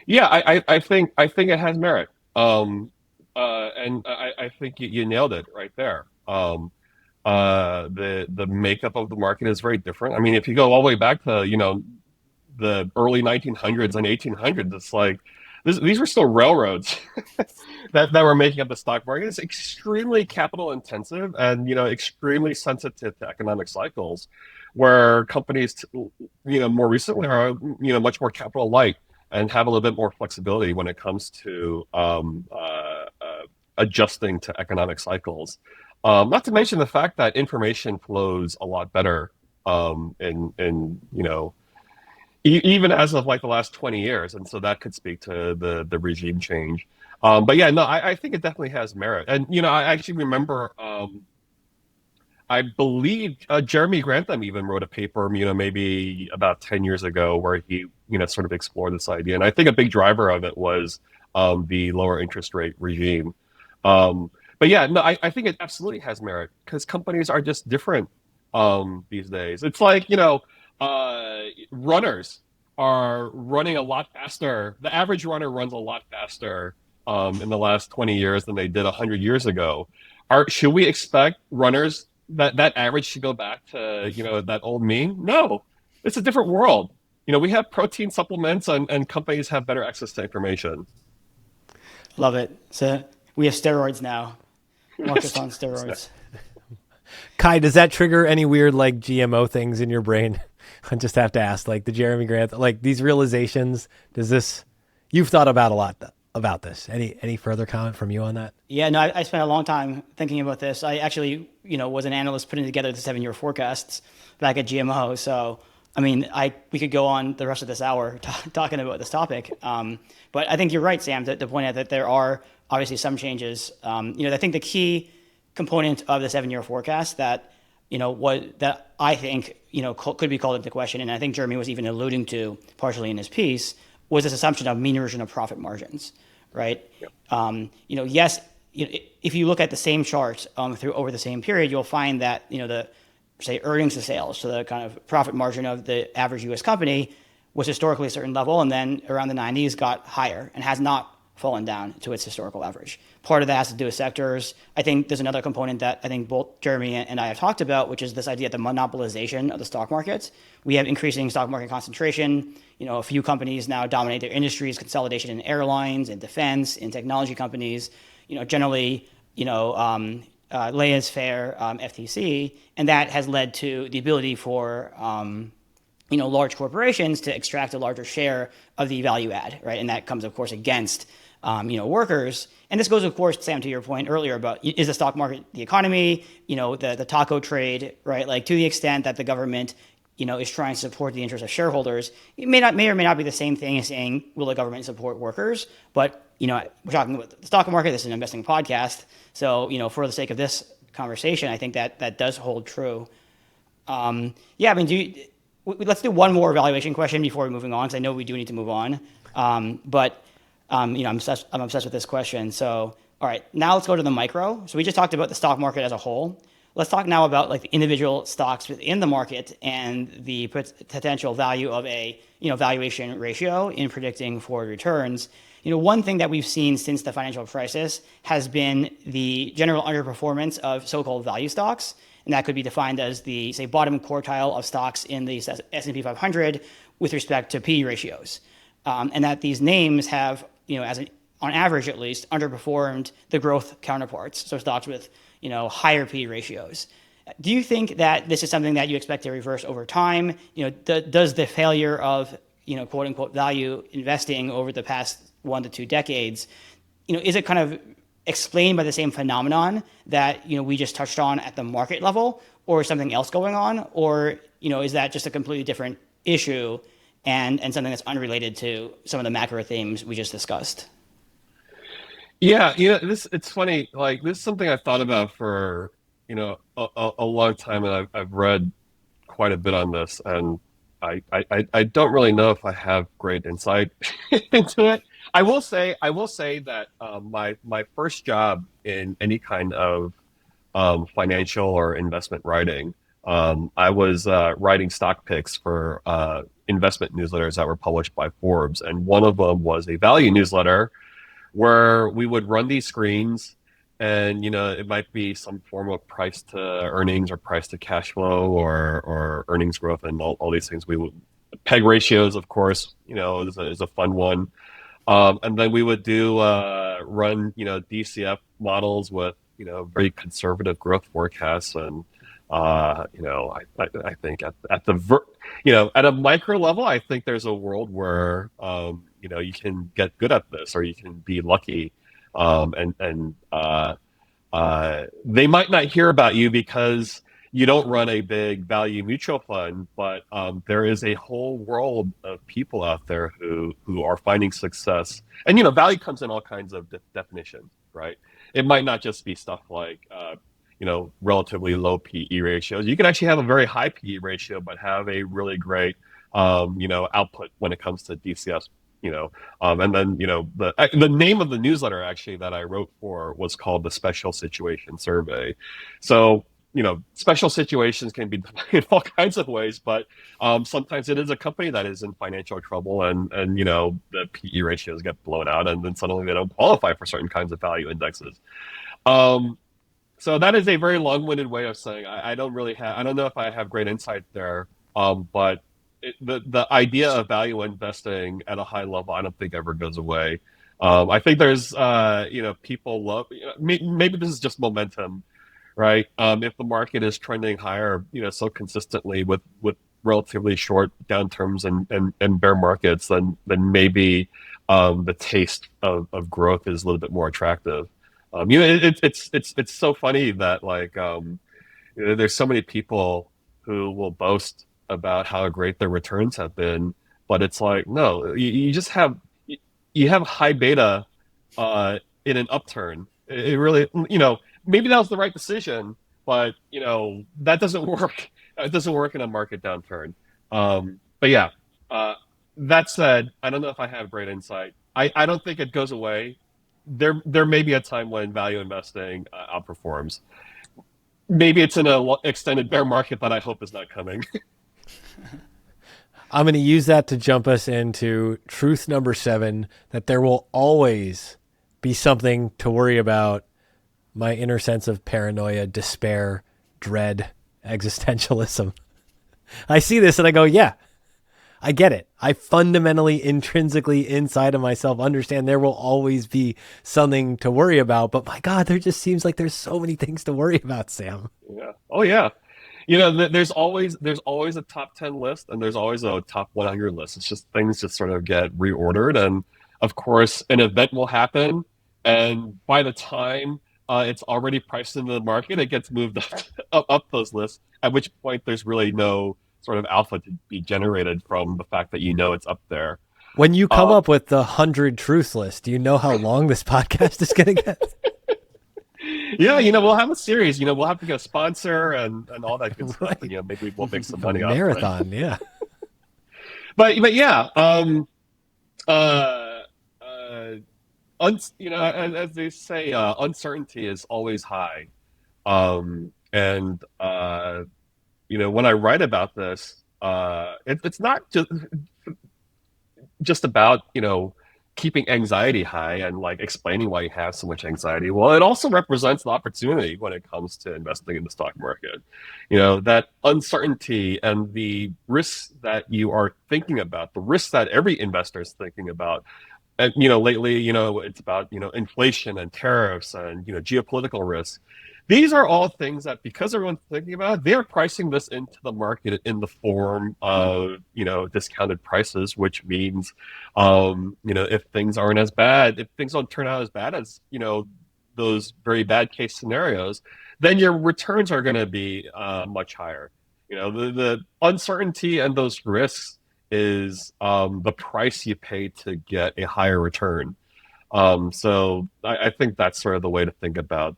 Yeah, I think it has merit, and I think you nailed it right there. The makeup of the market is very different. I mean, if you go all the way back to the early 1900s and 1800s, it's like these were still railroads that were making up the stock market. It's extremely capital intensive and extremely sensitive to economic cycles. where companies, more recently are, much more capital light and have a little bit more flexibility when it comes to adjusting to economic cycles. Not to mention the fact that information flows a lot better in even as of like the last 20 years, and so that could speak to the regime change. But yeah, no, I think it definitely has merit. And I actually remember, I believe Jeremy Grantham even wrote a paper, maybe about 10 years ago, where he, sort of explored this idea. And I think a big driver of it was the lower interest rate regime. But yeah, no, I think it absolutely has merit because companies are just different these days. It's like, runners are running a lot faster. The average runner runs a lot faster in the last 20 years than they did 100 years ago. Should we expect runners that average should go back to that old mean? No, it's a different world. We have protein supplements, and companies have better access to information. Love it. So we have steroids now. Markets on steroids. Kai, does that trigger any weird like GMO things in your brain? I just have to ask, like the Jeremy Grant, like these realizations. Does this? You've thought about a lot about this. Any further comment from you on that? Yeah, no, I spent a long time thinking about this. I actually, was an analyst putting together the 7-year forecasts back at GMO. So, I mean, we could go on the rest of this hour talking about this topic. But I think you're right, Sam, to point out that there are obviously some changes. I think the key component of the 7-year forecast that, that I think, could be called into question, and I think Jeremy was even alluding to partially in his piece, was this assumption of mean reversion of profit margins, right? Yep. Yes, if you look at the same chart through over the same period, you'll find that the say earnings to sales, so the kind of profit margin of the average U.S. company was historically a certain level, and then around the 90s got higher and has not fallen down to its historical average. Part of that has to do with sectors. I think there's another component that I think both Jeremy and I have talked about, which is this idea of the monopolization of the stock markets. We have increasing stock market concentration. A few companies now dominate their industries, consolidation in airlines, in defense, in technology companies, generally, laissez-faire FTC, and that has led to the ability for large corporations to extract a larger share of the value add, right? And that comes, of course, against workers. And this goes, of course, Sam, to your point earlier about is the stock market the economy, the taco trade, right? Like to the extent that the government, is trying to support the interests of shareholders, it may or may not be the same thing as saying, will the government support workers? But, we're talking about the stock market. This is an investing podcast. So, for the sake of this conversation, I think that does hold true. I mean, let's do one more evaluation question before we're moving on, because I know we do need to move on. I'm obsessed with this question. So, all right, now let's go to the micro. So we just talked about the stock market as a whole. Let's talk now about like the individual stocks within the market and the potential value of a valuation ratio in predicting forward returns. One thing that we've seen since the financial crisis has been the general underperformance of so-called value stocks, and that could be defined as the say bottom quartile of stocks in the S&P 500 with respect to P/E ratios, and that these names have on average at least underperformed the growth counterparts, so stocks with higher P/E ratios. Do you think that this is something that you expect to reverse over time? Does the failure of quote unquote value investing over the past 1 to 2 decades, is it kind of explained by the same phenomenon that we just touched on at the market level, or something else going on, or is that just a completely different issue and something that's unrelated to some of the macro themes we just discussed? Yeah, it's funny. Like this is something I've thought about for a long time, and I've read quite a bit on this, and I don't really know if I have great insight into it. I will say that my first job in any kind of financial or investment writing, I was writing stock picks for investment newsletters that were published by Forbes, and one of them was a value newsletter where we would run these screens, and it might be some form of price to earnings or price to cash flow or earnings growth and all these things. We would peg ratios, of course, is a fun one. And then we would do run DCF models with very conservative growth forecasts, and I think at at a micro level, I think there's a world where you can get good at this, or you can be lucky, and they might not hear about you because you don't run a big value mutual fund, but there is a whole world of people out there who are finding success. And value comes in all kinds of definitions, right? It might not just be stuff like relatively low PE ratios. You can actually have a very high PE ratio, but have a really great output when it comes to DCS. And then the name of the newsletter actually that I wrote for was called the Special Situation Survey. So special situations can be done in all kinds of ways, but sometimes it is a company that is in financial trouble, and the PE ratios get blown out, and then suddenly they don't qualify for certain kinds of value indexes. So that is a very long-winded way of saying I don't really have. I don't know if I have great insight there, but the idea of value investing at a high level, I don't think ever goes away. I think there's, people love. Maybe this is just momentum, right? If the market is trending higher, so consistently with relatively short downturns and bear markets, then maybe the taste of growth is a little bit more attractive. It's so funny that there's so many people who will boast about how great their returns have been, but it's like, no, you just have you have high beta in an upturn. It really, maybe that was the right decision, but that doesn't work. It doesn't work in a market downturn. But yeah, that said, I don't know if I have great insight. I don't think it goes away. There may be a time when value investing outperforms. Maybe it's in an extended bear market that I hope is not coming. I'm going to use that to jump us into truth number 7, that there will always be something to worry about. My inner sense of paranoia, despair, dread, existentialism. I see this and I go, yeah, I get it. I fundamentally, intrinsically, inside of myself understand there will always be something to worry about. But my God, there just seems like there's so many things to worry about, Sam. Yeah. Oh yeah. There's always a top 10 list, and there's always a top 100 list. It's just things just sort of get reordered, and of course, an event will happen, and by the time it's already priced into the market, it gets moved up those lists. At which point, there's really no sort of alpha to be generated from the fact that it's up there. When you come up with the 100 truth list, do you know how long this podcast is going to get? Yeah, we'll have a series. We'll have to get a sponsor and all that good stuff. Right. And, maybe we'll make some money off marathon, yeah. But yeah, as they say, uncertainty is always high. And when I write about this, it's not just about keeping anxiety high and explaining why you have so much anxiety. Well, it also represents the opportunity when it comes to investing in the stock market. That uncertainty and the risks that you are thinking about, the risks that every investor is thinking about. And lately, it's about inflation and tariffs and geopolitical risks. These are all things that, because everyone's thinking about it, they're pricing this into the market in the form of discounted prices, which means if things aren't as bad, if things don't turn out as bad as those very bad case scenarios, then your returns are going to be much higher. The uncertainty and those risks is the price you pay to get a higher return. So I think that's sort of the way to think about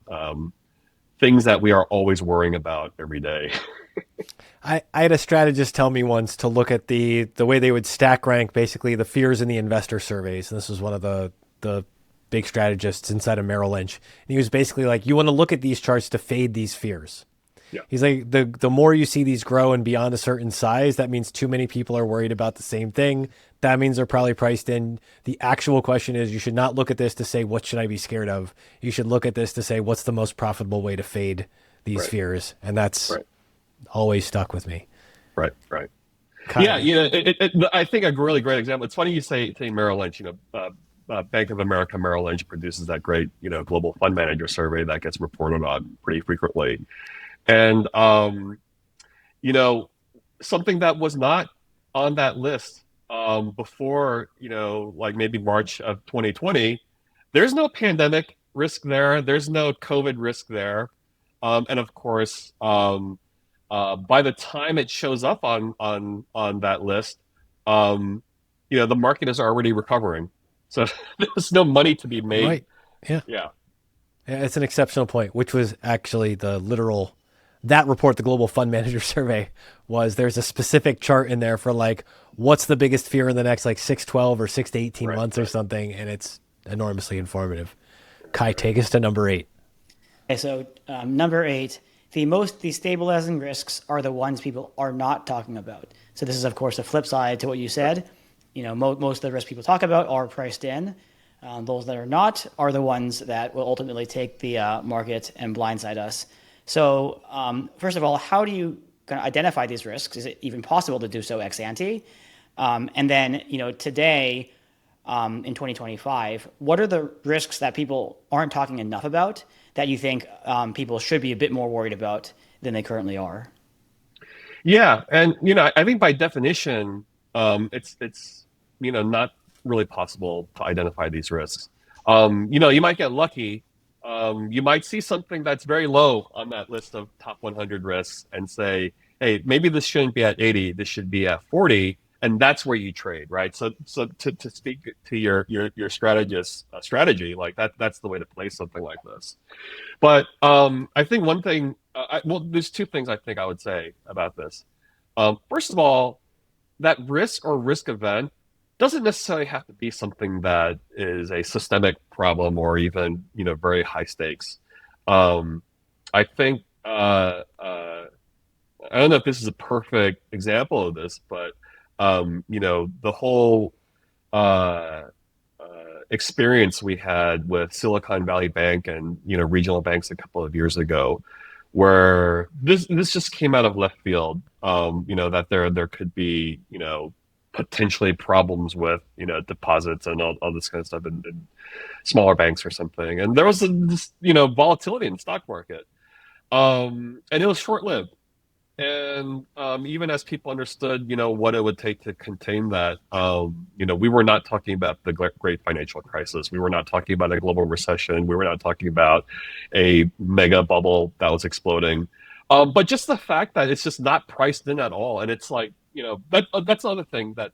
things that we are always worrying about every day. I had a strategist tell me once to look at the way they would stack rank basically the fears in the investor surveys. And this was one of the big strategists inside of Merrill Lynch. And he was basically like, you want to look at these charts to fade these fears. Yeah. He's like, the more you see these grow and beyond a certain size, that means too many people are worried about the same thing. That means they're probably priced in. The actual question is, you should not look at this to say, what should I be scared of? You should look at this to say, what's the most profitable way to fade these fears? And that's always stuck with me. Right. Yeah, I think a really great example. It's funny you say Merrill Lynch. Bank of America Merrill Lynch produces that great global fund manager survey that gets reported on pretty frequently. And you know, something that was not on that list before, like maybe March of 2020, there's no pandemic risk there. There's no COVID risk there. And of course, by the time it shows up on that list, um, the market is already recovering. So there's no money to be made. Right. Yeah. Yeah. Yeah, it's an exceptional point, which was actually the literal that report, the Global Fund Manager Survey, was there's a specific chart in there for like what's the biggest fear in the next like 6, 12 or 6 to 18 Right. months or something, and it's enormously informative. Kai, take us to number 8. Okay, so number 8, the most destabilizing risks are the ones people are not talking about. So this is, of course, the flip side to what you said. Most of the risks people talk about are priced in. Those that are not are the ones that will ultimately take the market and blindside us. So first of all, how do you kind of identify these risks? Is it even possible to do so ex ante? And then, today, in 2025, what are the risks that people aren't talking enough about that you think people should be a bit more worried about than they currently are? Yeah, and I think by definition, it's not really possible to identify these risks. You might get lucky. You might see something that's very low on that list of top 100 risks and say, hey, maybe this shouldn't be at 80, this should be at 40, and that's where you trade, right? So to speak to your strategist strategy, like that's the way to play something like this. But I think one thing, well, there's two things I think I would say about this. First of all, that risk or risk event doesn't necessarily have to be something that is a systemic problem or even very high stakes. Um, I think I don't know if this is a perfect example of this, but the whole uh, experience we had with Silicon Valley Bank and regional banks a couple of years ago, where this just came out of left field. That there could be potentially problems with deposits and all this kind of stuff in smaller banks or something, and there was this volatility in the stock market, and it was short lived. And even as people understood, what it would take to contain that, we were not talking about the great financial crisis. We were not talking about a global recession. We were not talking about a mega bubble that was exploding. But just the fact that it's just not priced in at all, and it's like, that's another thing that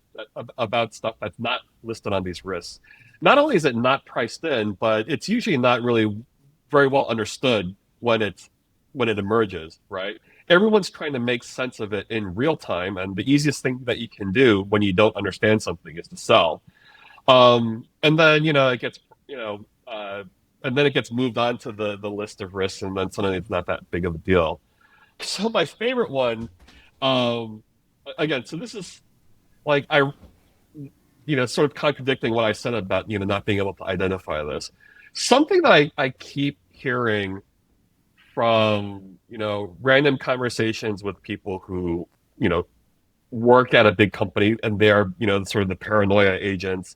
about stuff that's not listed on these risks. Not only is it not priced in, but it's usually not really very well understood when it emerges, right? Everyone's trying to make sense of it in real time, and the easiest thing that you can do when you don't understand something is to sell. And then it gets and then it gets moved on to the list of risks, and then suddenly it's not that big of a deal. So my favorite one, um, again, so this is like sort of contradicting what I said about not being able to identify this. Something that I keep hearing from random conversations with people who you know work at a big company, and they are sort of the paranoia agents,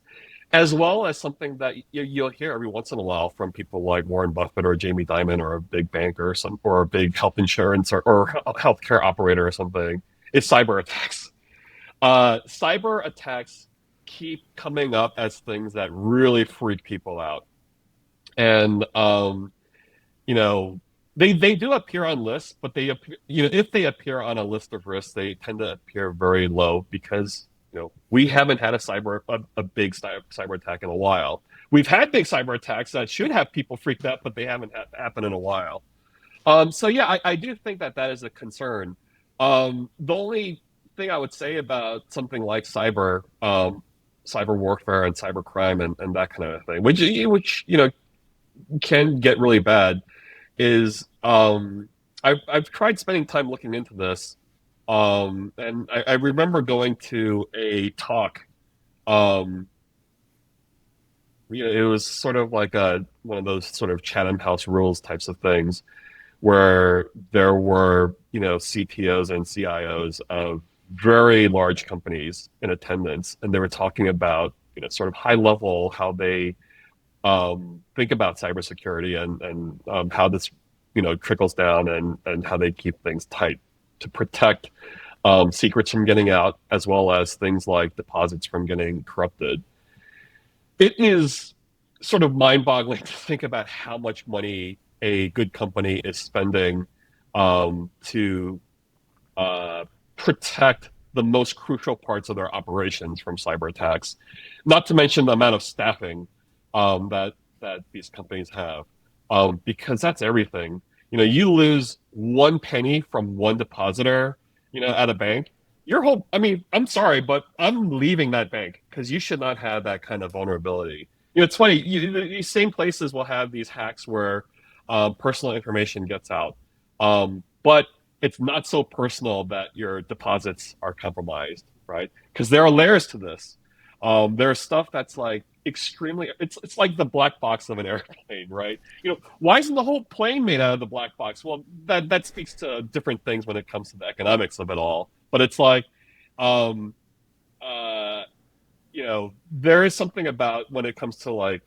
as well as something that you'll hear every once in a while from people like Warren Buffett or Jamie Dimon or a big banker or a big health insurance or healthcare operator or something. It's cyber attacks. Cyber attacks keep coming up as things that really freak people out, and you know, they do appear on lists, but they appear, if they appear on a list of risks, they tend to appear very low because we haven't had a big cyber attack in a while. We've had big cyber attacks that should have people freaked out, but they haven't happened in a while. So yeah, I do think that is a concern. The only thing I would say about something like cyber warfare and cyber crime and that kind of thing, which can get really bad, is I've tried spending time looking into this, and I remember going to a talk. Um, it was sort of like one of those sort of Chatham House rules types of things, where there were CTOs and CIOs of very large companies in attendance, and they were talking about sort of high level how they think about cybersecurity and how this trickles down, and how they keep things tight to protect secrets from getting out, as well as things like deposits from getting corrupted. It is sort of mind-boggling to think about how much money a good company is spending to protect the most crucial parts of their operations from cyber attacks. Not to mention the amount of staffing that these companies have, because that's everything. You lose one penny from one depositor, at a bank. Your whole, I mean, I'm sorry, but I'm leaving that bank because you should not have that kind of vulnerability. It's funny. These same places will have these hacks where personal information gets out, but it's not so personal that your deposits are compromised, right? Because there are layers to this. There's stuff that's like extremely. It's like the black box of an airplane, right? Why isn't the whole plane made out of the black box? Well, that speaks to different things when it comes to the economics of it all. But it's like, um, uh, there is something about when it comes to like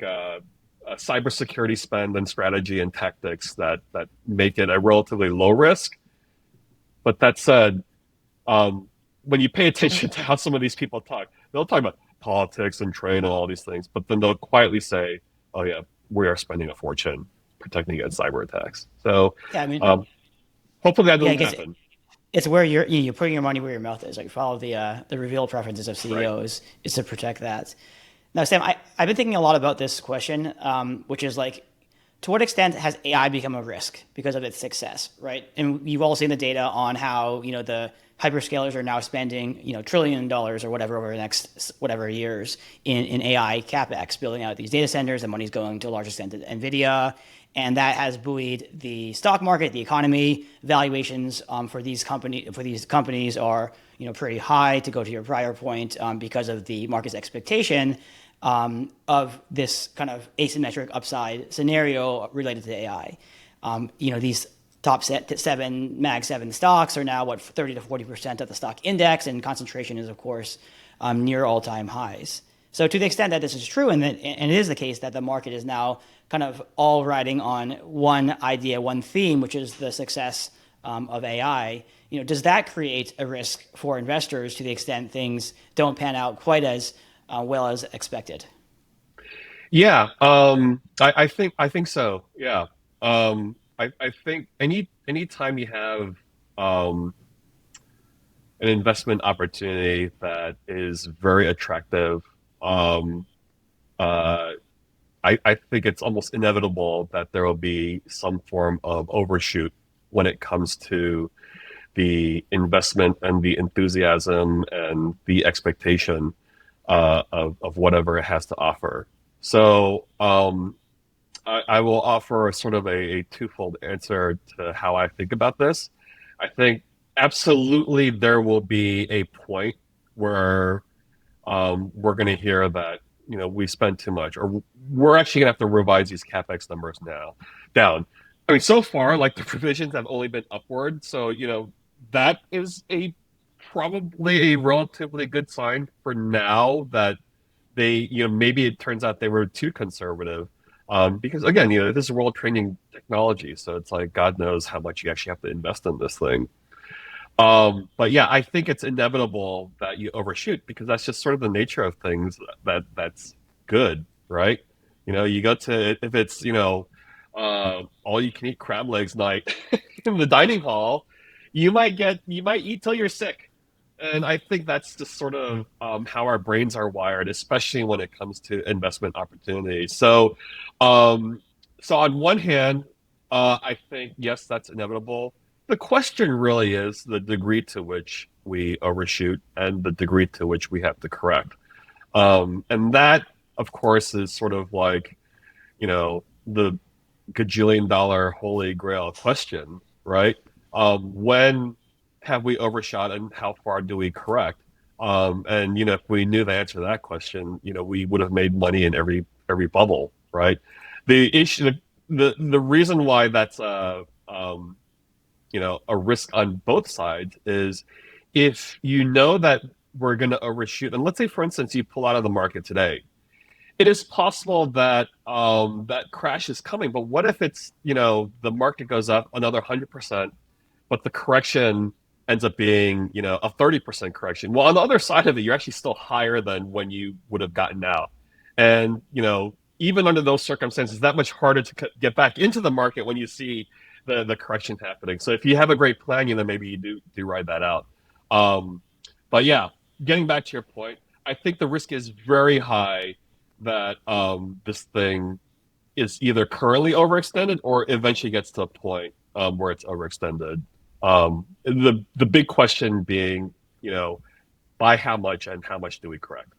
cybersecurity spend and strategy and tactics that make it a relatively low risk. But that said, um, when you pay attention to how some of these people talk, they'll talk about politics and trade and all these things, but then they'll quietly say, "Oh yeah, we are spending a fortune protecting against cyber attacks." So Yeah, I mean, um, hopefully that yeah, I doesn't guess happen. it's where you're putting your money where your mouth is. Like follow the reveal preferences of Right. CEOs is to protect that. Now, Sam, I've been thinking a lot about this question, which is like, to what extent has AI become a risk because of its success, right? And you've all seen the data on how the hyperscalers are now spending $1 trillion or whatever over the next whatever years in AI capex, building out these data centers. The money's going to a large extent to Nvidia, and that has buoyed the stock market, the economy. Valuations for these companies are pretty high, to go to your prior point, because of the market's expectation of this kind of asymmetric upside scenario related to AI. These top seven Mag 7 stocks are now 30 to 40% of the stock index, and concentration is of course near all-time highs. So to the extent that this is true, and it is the case that the market is now kind of all riding on one idea, one theme, which is the success of AI, does that create a risk for investors to the extent things don't pan out quite as well as expected? Yeah, I think so. Yeah, I think any time you have um, an investment opportunity that is very attractive, um, uh, I think it's almost inevitable that there will be some form of overshoot when it comes to the investment and the enthusiasm and the expectation of whatever it has to offer. So I will offer sort of a twofold answer to how I think about this. I think absolutely there will be a point where we're going to hear that we spent too much, or we're actually going to have to revise these capex numbers now down. I mean, so far, like the provisions have only been upward, so that is a probably a relatively good sign for now that they, maybe it turns out they were too conservative. Because again, this is world training technology, so it's like God knows how much you actually have to invest in this thing. But yeah, I think it's inevitable that you overshoot because that's just sort of the nature of things that's good, right? You go to if it's all you can eat crab legs night in the dining hall, you might eat till you're sick, and I think that's just sort of how our brains are wired, especially when it comes to investment opportunities. Um, so on one hand, I think yes, that's inevitable. The question really is the degree to which we overshoot and the degree to which we have to correct. And that, of course, is sort of like, the gajillion-dollar holy grail question, right? When have we overshot and how far do we correct? And if we knew the answer to that question, we would have made money in every bubble, right? The issue, the reason why that's a risk on both sides is if you know that we're going to overshoot, and let's say, for instance, you pull out of the market today it is possible that that crash is coming, but what if it's, the market goes up another 100%, but the correction ends up being, a 30% correction? Well, on the other side of it, you're actually still higher than when you would have gotten out. And, even under those circumstances, that much harder to get back into the market when you see the correction happening. So if you have a great plan, maybe you do ride that out. Um, but yeah, getting back to your point, I think the risk is very high that this thing is either currently overextended or eventually gets to a point where it's overextended. The big question being, by how much and how much do we correct?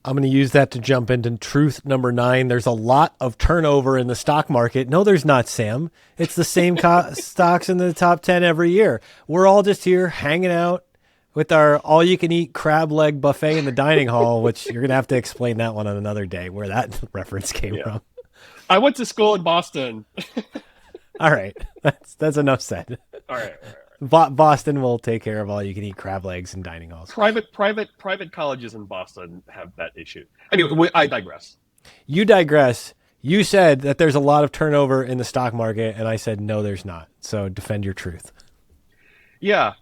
I'm going to use that to jump into truth number 9. There's a lot of turnover in the stock market. No, there's not, Sam. It's the same stocks in the top 10 every year. We're all just here hanging out with our all-you-can-eat crab leg buffet in the dining hall, which you're going to have to explain that one on another day, where that reference came from. I went to school in Boston. All right. That's enough said. All right. Boston will take care of all you can eat crab legs in dining halls. Private colleges in Boston have that issue. Anyway, I digress. You digress. You said that there's a lot of turnover in the stock market, and I said no, there's not. So defend your truth. Yeah.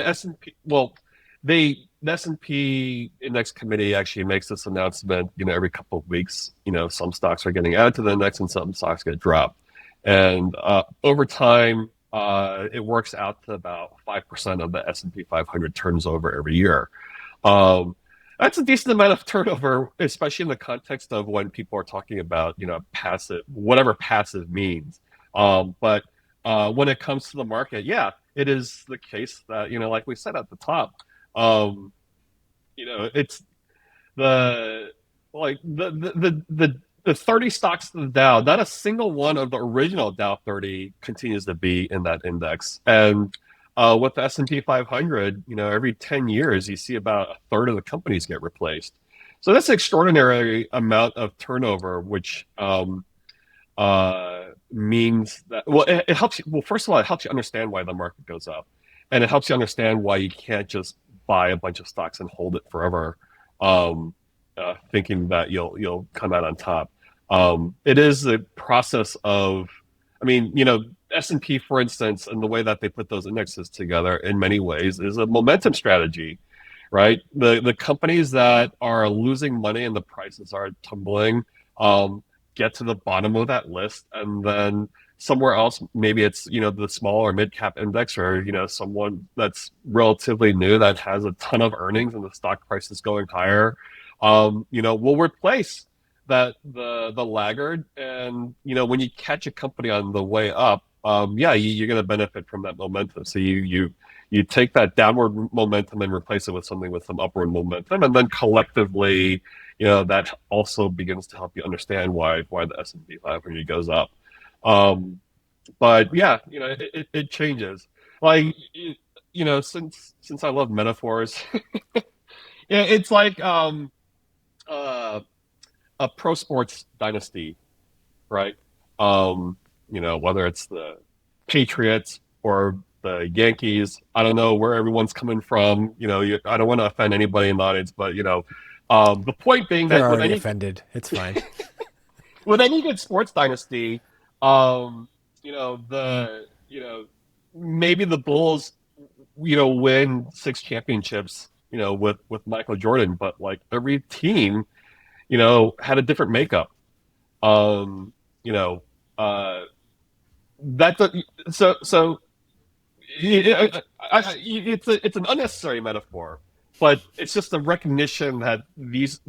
S&P. Well, the S&P Index Committee actually makes this announcement. Every couple of weeks. Some stocks are getting added to the index, and some stocks get dropped. And over time, it works out to about 5% of the S&P 500 turns over every year. That's a decent amount of turnover, especially in the context of when people are talking about, passive, whatever passive means. But when it comes to the market, yeah, it is the case that, like we said at the top, it's the 30 stocks in the Dow, not a single one of the original Dow 30 continues to be in that index. And with the S&P 500, every 10 years, you see about a third of the companies get replaced. So that's an extraordinary amount of turnover, which means that, well, it helps you. Well, first of all, it helps you understand why the market goes up. And it helps you understand why you can't just buy a bunch of stocks and hold it forever, thinking that you'll come out on top. It is a process of, S&P, for instance, and the way that they put those indexes together in many ways is a momentum strategy, right? The companies that are losing money and the prices are tumbling get to the bottom of that list, and then somewhere else, maybe it's, the small or mid cap index, or, someone that's relatively new that has a ton of earnings and the stock price is going higher, will replace the laggard. And, when you catch a company on the way up, you're going to benefit from that momentum. So you take that downward momentum and replace it with something with some upward momentum, and then collectively, that also begins to help you understand why the S&P 500 goes up. But yeah, it changes. Like, since I love metaphors, yeah, it's like a pro sports dynasty, right? Whether it's the Patriots or the Yankees, I don't know where everyone's coming from. I don't want to offend anybody in the audience, but the point being They're that already offended. It's fine. with any good sports dynasty, maybe the Bulls, win 6 championships, with Michael Jordan, but like every team, had a different makeup. Um, you know, uh, that so it's an unnecessary metaphor, but it's just a recognition that these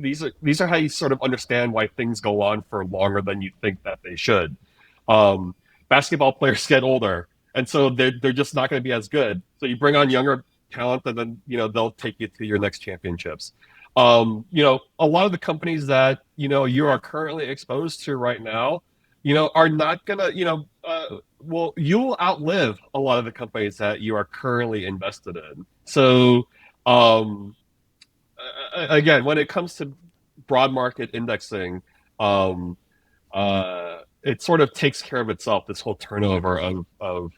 are how you sort of understand why things go on for longer than you think that they should. Um, Basketball players get older, and so they're just not going to be as good. So you bring on younger talent, and then they'll take you to your next championships. A lot of the companies that you are currently exposed to right now, are not gonna, well, you will outlive a lot of the companies that you are currently invested in. So, um, again, when it comes to broad market indexing, um, it sort of takes care of itself. This whole turnover of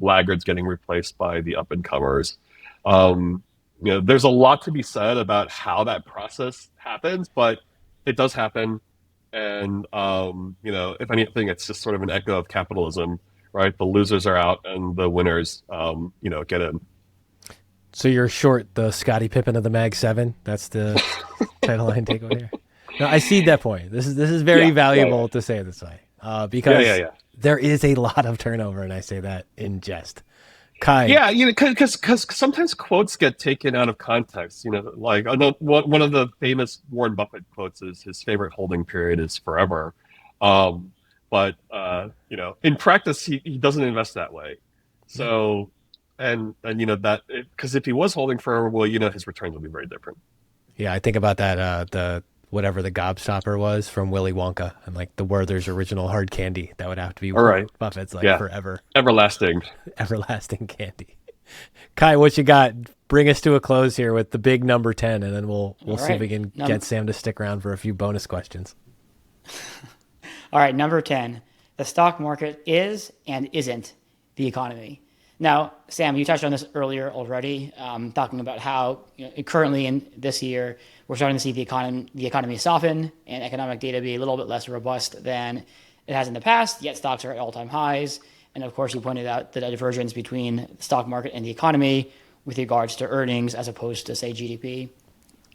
laggards getting replaced by the up and comers. Um, there's a lot to be said about how that process happens, but it does happen. And if anything, it's just sort of an echo of capitalism, right? The losers are out and the winners, get in. So you're short the Scottie Pippen of the Mag Seven. That's the title line takeaway here. No, I see that point. This is very Yeah, yeah, yeah, valuable to say it this way, yeah, yeah, because yeah. there is a lot of turnover, and I say that in jest. Kai, Yeah, because sometimes quotes get taken out of context. Like I know one of the famous Warren Buffett quotes is his favorite holding period is forever, but in practice he doesn't invest that way. yeah, So, and that because if he was holding forever, well, his returns would be very different. yeah, I think about that the whatever the gobstopper was from Willy Wonka, and like the Werther's original hard candy that would have to be All Warren right, Buffett's like yeah, forever everlasting. everlasting candy. Kai, what you got? Bring us to a close here with the big number 10, and then we'll All see if we right. can get Sam to stick around for a few bonus questions. All right, number 10. The stock market is and isn't the economy. Now, Sam, you touched on this earlier already, talking about how currently in this year we're starting to see the economy soften and economic data be a little bit less robust than it has in the past. Yet stocks are at all-time highs, and of course, you pointed out the divergence between the stock market and the economy with regards to earnings as opposed to, say, GDP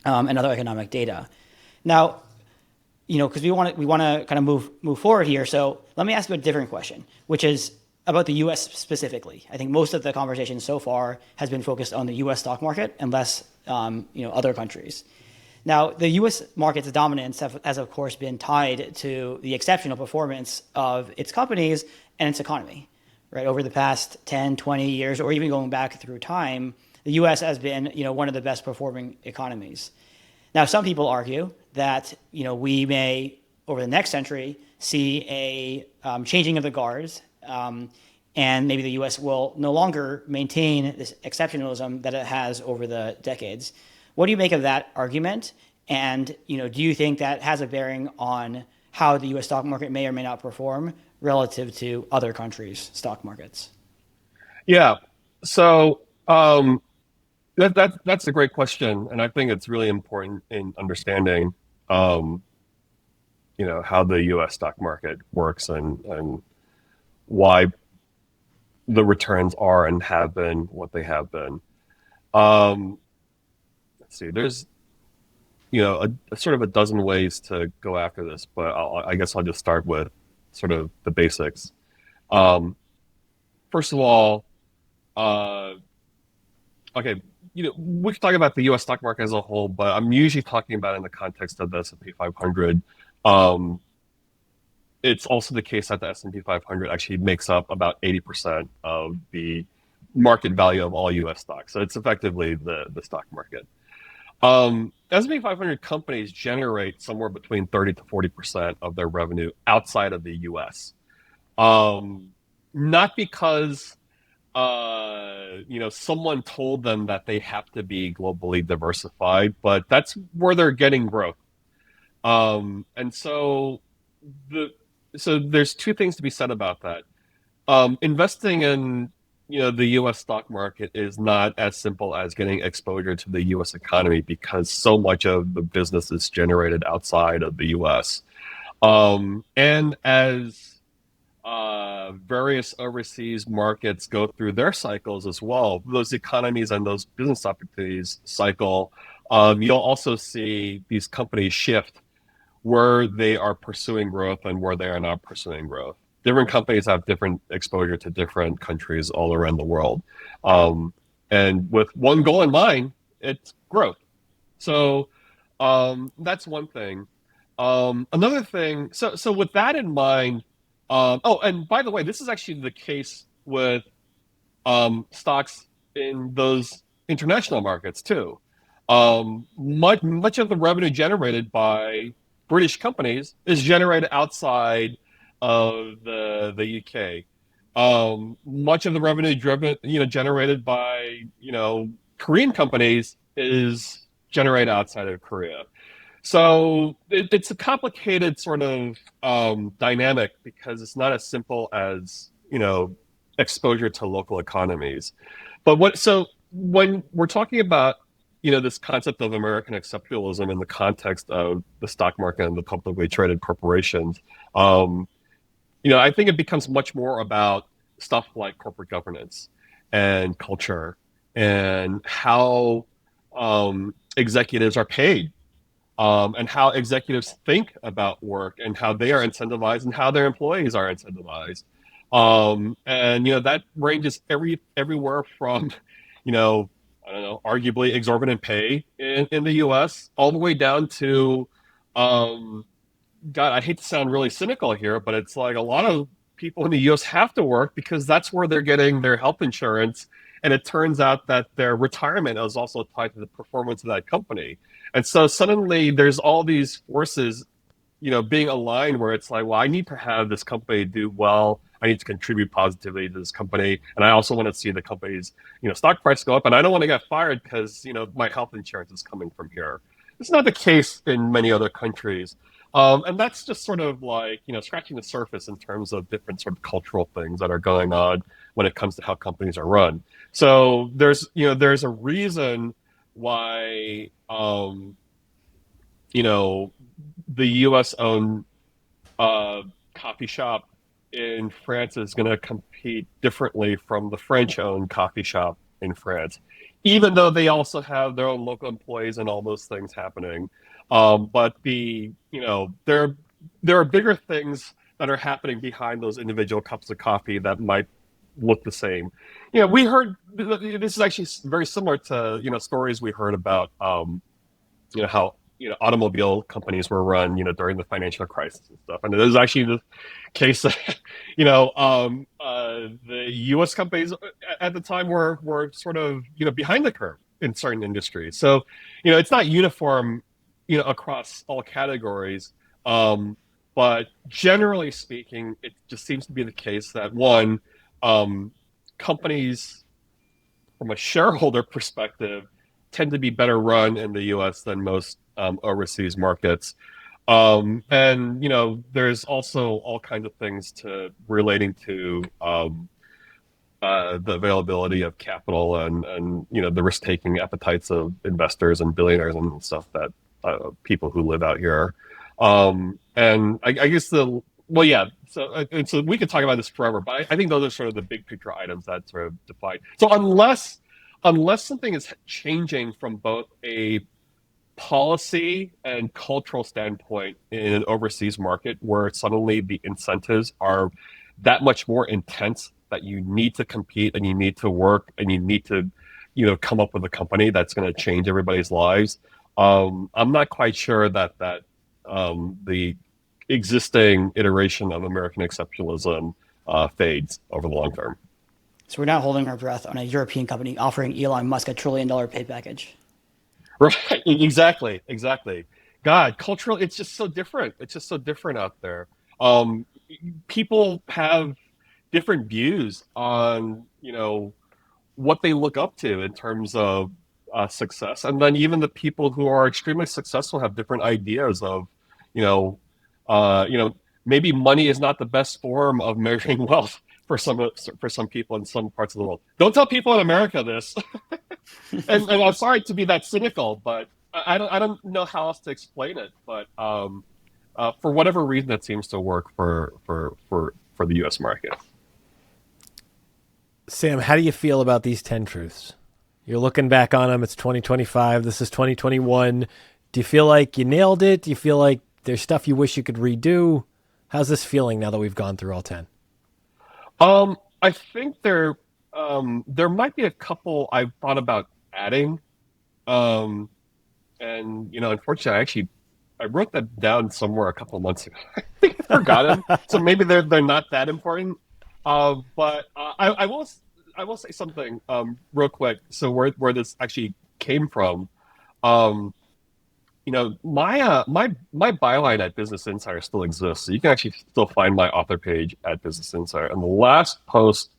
and other economic data. Now, because we want to kind of move forward here. So let me ask you a different question, which is about the U.S. specifically. I think most of the conversation so far has been focused on the U.S. stock market and less, other countries. Now, the U.S. market's dominance has, of course, been tied to the exceptional performance of its companies and its economy, right? Over the past 10, 20 years, or even going back through time, the U.S. has been, one of the best performing economies. Now, some people argue that we may, over the next century, see a changing of the guards, and maybe the U.S. will no longer maintain this exceptionalism that it has over the decades. What do you make of that argument? And do you think that has a bearing on how the U.S. stock market may or may not perform relative to other countries' stock markets? Yeah. So that's a great question, and I think it's really important in understanding, um, how the U.S. stock market works and why the returns are and have been what they have been. Um, let's see. There's a sort of a dozen ways to go after this, but I guess I'll just start with sort of the basics. Um, First of all, uh, okay, we can talk about the U.S. stock market as a whole, but I'm usually talking about it in the context of the S&P 500. Um, it's also the case that the S&P 500 actually makes up about 80% of the market value of all U.S. stocks. So it's effectively the stock market. S&P 500 companies generate somewhere between 30 to 40% of their revenue outside of the U.S. Not because someone told them that they have to be globally diversified, but that's where they're getting growth. And the so there's two things to be said about that. Investing in the U.S. stock market is not as simple as getting exposure to the U.S. economy because so much of the business is generated outside of the U.S. And as various overseas markets go through their cycles as well, those economies and those business opportunities cycle, you'll also see these companies shift where they are pursuing growth and where they are not pursuing growth. Different companies have different exposure to different countries all around the world. Um, and with one goal in mind, it's growth. So that's one thing. Another thing, so with that in mind, oh, and by the way, this is actually the case with stocks in those international markets too. Much of the revenue generated by British companies is generated outside of the UK. Much of the revenue driven, generated by Korean companies is generated outside of Korea. So it's a complicated sort of dynamic because it's not as simple as exposure to local economies. But when we're talking about this concept of American exceptionalism in the context of the stock market and the publicly traded corporations, um, I think it becomes much more about stuff like corporate governance and culture and how executives are paid, and how executives think about work and how they are incentivized and how their employees are incentivized. And that ranges everywhere from, I don't know, arguably exorbitant pay in the U.S. all the way down to, God, I hate to sound really cynical here, but it's like a lot of people in the US have to work because that's where they're getting their health insurance. And it turns out that their retirement is also tied to the performance of that company. And so suddenly there's all these forces, being aligned where it's like, well, I need to have this company do well. I need to contribute positively to this company. And I also want to see the company's, stock price go up. And I don't want to get fired because, my health insurance is coming from here. It's not the case in many other countries. And that's just sort of like, scratching the surface in terms of different sort of cultural things that are going on when it comes to how companies are run. So there's a reason why, the U.S. owned coffee shop in France is going to compete differently from the French owned coffee shop in France, even though they also have their own local employees and all those things happening. But there are bigger things that are happening behind those individual cups of coffee that might look the same. We heard this is actually very similar to stories we heard about how automobile companies were run during the financial crisis and stuff, and it is actually the case that the U.S. companies at the time were sort of behind the curve in certain industries. So it's not uniform across all categories, but generally speaking, it just seems to be the case that one, companies from a shareholder perspective tend to be better run in the U.S. than most overseas markets. And there's also all kinds of things to relating to the availability of capital and the risk-taking appetites of investors and billionaires and stuff that people who live out here. And I guess well, yeah. So we could talk about this forever, but I think those are sort of the big picture items that sort of define. So unless something is changing from both a policy and cultural standpoint in an overseas market where suddenly the incentives are that much more intense that you need to compete and you need to work and you need to come up with a company that's going to change everybody's lives. I'm not quite sure that the existing iteration of American exceptionalism fades over the long term. So we're not holding our breath on a European company offering Elon Musk $1 trillion pay package. Right, exactly. God, cultural, it's just so different. It's just so different out there. Um, People have different views on, what they look up to in terms of success, and then even the people who are extremely successful have different ideas of, you know, uh, you know, maybe money is not the best form of measuring wealth for some people in some parts of the world. Don't tell people in America this. And I'm sorry to be that cynical, but I don't know how else to explain it. But for whatever reason, that seems to work for the U.S. market. Sam, how do you feel about these 10 truths? You're looking back on them. It's 2025. This is 2021. Do you feel like you nailed it? Do you feel like there's stuff you wish you could redo? How's this feeling now that we've gone through all 10? I think there might be a couple I've thought about adding, um, and unfortunately, I wrote that down somewhere a couple of months ago. I think I forgot them, so maybe they're not that important. But I will say something real quick. So where this actually came from, um, my byline at Business Insider still exists. So you can actually still find my author page at Business Insider. And the last post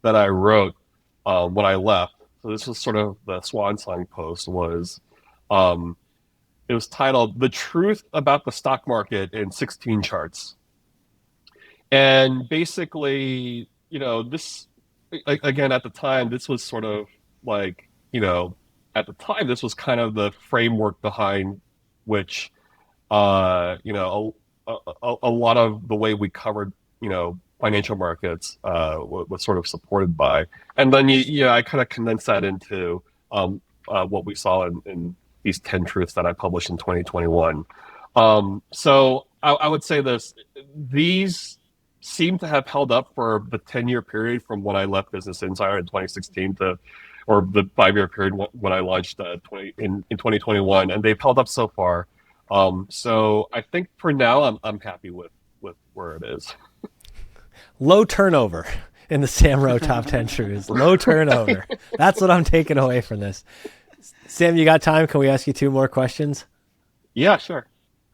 that I wrote when I left, so this was sort of the swan song post, was um, it was titled "The Truth About the Stock Market in 16 Charts." And basically, this again at the time, this was sort of like, at the time, this was kind of the framework behind which, you know, a lot of the way we covered, you know, financial markets was sort of supported by. And then, I kind of condensed that into what we saw in these 10 truths that I published in 2021. So I would say this, these seem to have held up for the 10-year period from when I left Business Insider in 2016 to, or the 5-year period when I launched in 2021, and they've held up so far. So I think for now I'm happy with where it is. Low turnover in the Sam Rowe top 10 truths. Low turnover. That's what I'm taking away from this. Sam, you got time? Can we ask you 2 more questions? Yeah, sure.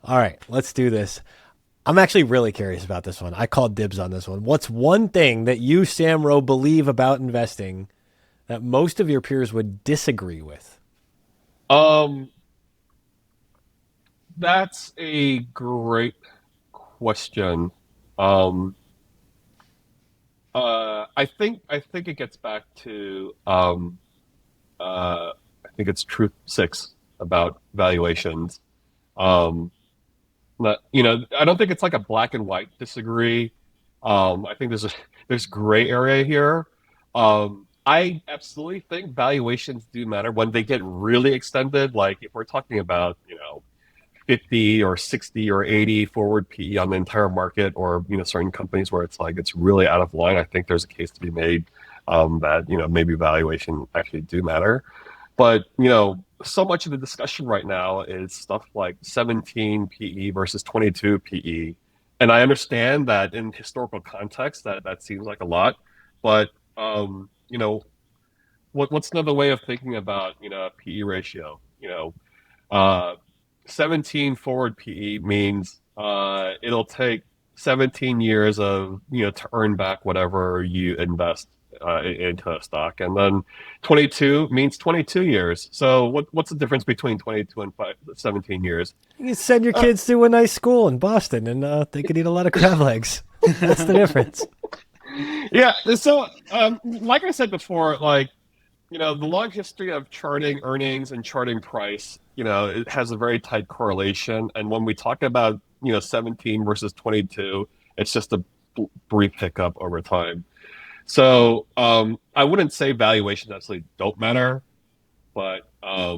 All right, let's do this. I'm actually really curious about this one. I called dibs on this one. What's one thing that you, Sam Rowe, believe about investing that most of your peers would disagree with? Um, that's a great question. Um, I think it gets back to I think it's Truth Six about valuations. Um, I don't think it's like a black and white disagree. I think there's gray area here. I absolutely think valuations do matter when they get really extended. Like if we're talking about 50 or 60 or 80 forward PE on the entire market, or certain companies where it's like it's really out of line. I think there's a case to be made that maybe valuation actually do matter. But so much of the discussion right now is stuff like 17 PE versus 22 PE, and I understand that in historical context that seems like a lot, but what's another way of thinking about a PE ratio? Uh, 17 forward PE means it'll take 17 years of to earn back whatever you invest into a stock, and then 22 means 22 years. So what's the difference between 22 and 17 years? You can send your Uh, kids to a nice school in Boston, and they could eat a lot of crab legs. That's the difference. yeah. So like I said before, like the long history of charting earnings and charting price, it has a very tight correlation. And when we talk about, 17 versus 22, it's just a brief hiccup over time. So I wouldn't say valuations actually don't matter, but uh,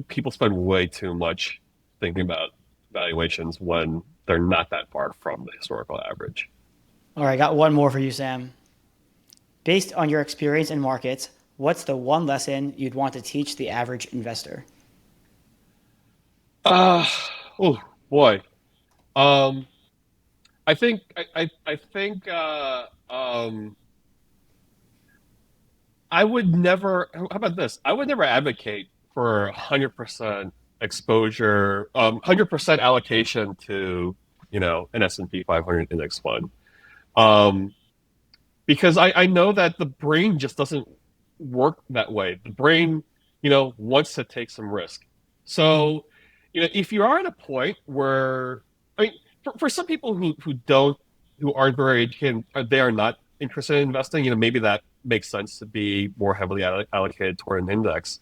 people spend way too much thinking about valuations when they're not that far from the historical average. All right, got one more for you, Sam. Based on your experience in markets, what's the one lesson you'd want to teach the average investor? Uh, oh boy. Um, I think I would never. How about this? I would never advocate for 100% exposure, 100% allocation to an S&P 500 index fund, um, because I know that the brain just doesn't work that way. The brain wants to take some risk. So if you are at a point where I mean, for some people who aren't very educated, they are not interested in investing. Maybe that makes sense to be more heavily allocated toward an index.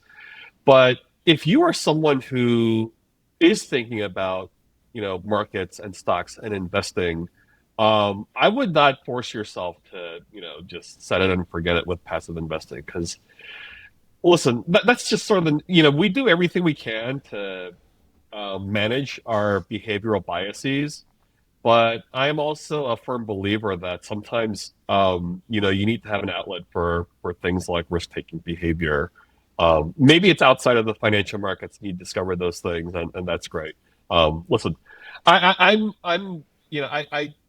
But if you are someone who is thinking about, markets and stocks and investing, I would not force yourself to, just set it and forget it with passive investing. Because listen, that's just sort of we do everything we can to manage our behavioral biases. But I am also a firm believer that sometimes, you need to have an outlet for things like risk-taking behavior. Maybe it's outside of the financial markets, and you discover those things, and that's great. Listen, I'm,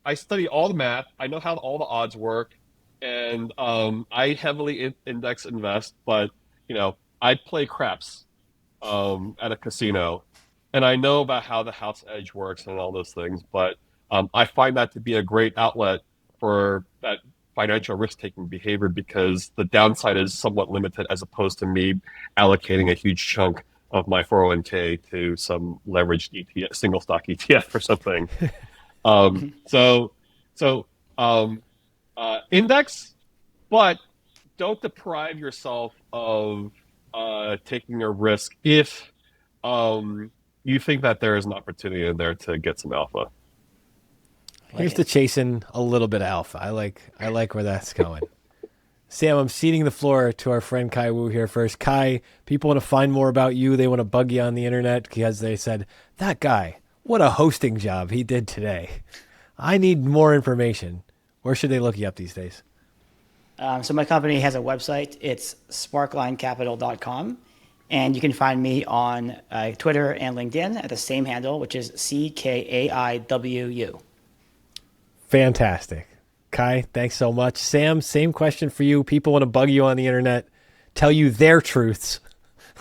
I study all the math. I know how all the odds work, and I heavily index invest. But I play craps at a casino, and I know about how the house edge works and all those things. But I find that to be a great outlet for that financial risk-taking behavior because the downside is somewhat limited as opposed to me allocating a huge chunk of my 401k to some leveraged ETF, single stock ETF or something. So, so index, but don't deprive yourself of taking a risk if you think that there is an opportunity in there to get some alpha. Here's to chasing a little bit of alpha. I like where that's going. Sam, I'm ceding the floor to our friend Kai Wu here first. Kai, people want to find more about you. They want to bug you on the internet because they said, that guy, what a hosting job he did today. I need more information. Where should they look you up these days? So my company has a website. It's sparklinecapital.com. And you can find me on Twitter and LinkedIn at the same handle, which is CKAIWU. Fantastic. Kai, thanks so much. Sam, same question for you. People want to bug you on the internet, tell you their truths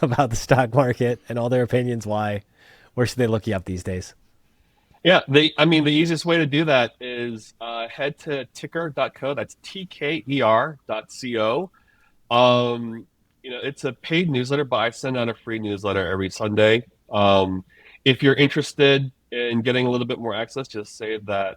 about the stock market and all their opinions. Why? Where should they look you up these days? Yeah, the easiest way to do that is head to ticker.co. That's TKER.co. It's a paid newsletter, but I send out a free newsletter every Sunday. If you're interested in getting a little bit more access, just say that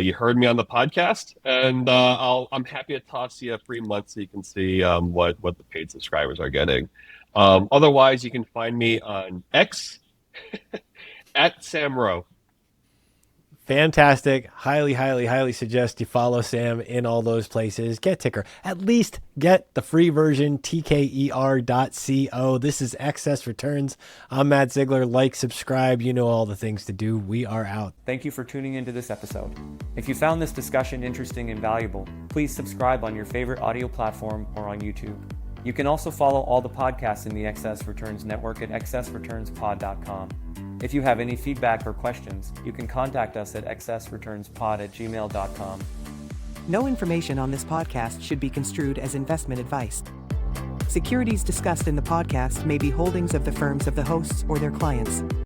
you heard me on the podcast, and I'm happy to toss you a free month so you can see what the paid subscribers are getting. Otherwise, you can find me on X at Samro. Fantastic. Highly suggest you follow Sam in all those places. Get Ticker. At least get the free version, tker.co. This is Excess Returns. I'm Matt Ziegler. Like, subscribe. You know all the things to do. We are out. Thank you for tuning into this episode. If you found this discussion interesting and valuable, please subscribe on your favorite audio platform or on YouTube. You can also follow all the podcasts in the Excess Returns Network at excessreturnspod.com. If you have any feedback or questions, you can contact us at excessreturnspod@gmail.com. No information on this podcast should be construed as investment advice. Securities discussed in the podcast may be holdings of the firms of the hosts or their clients.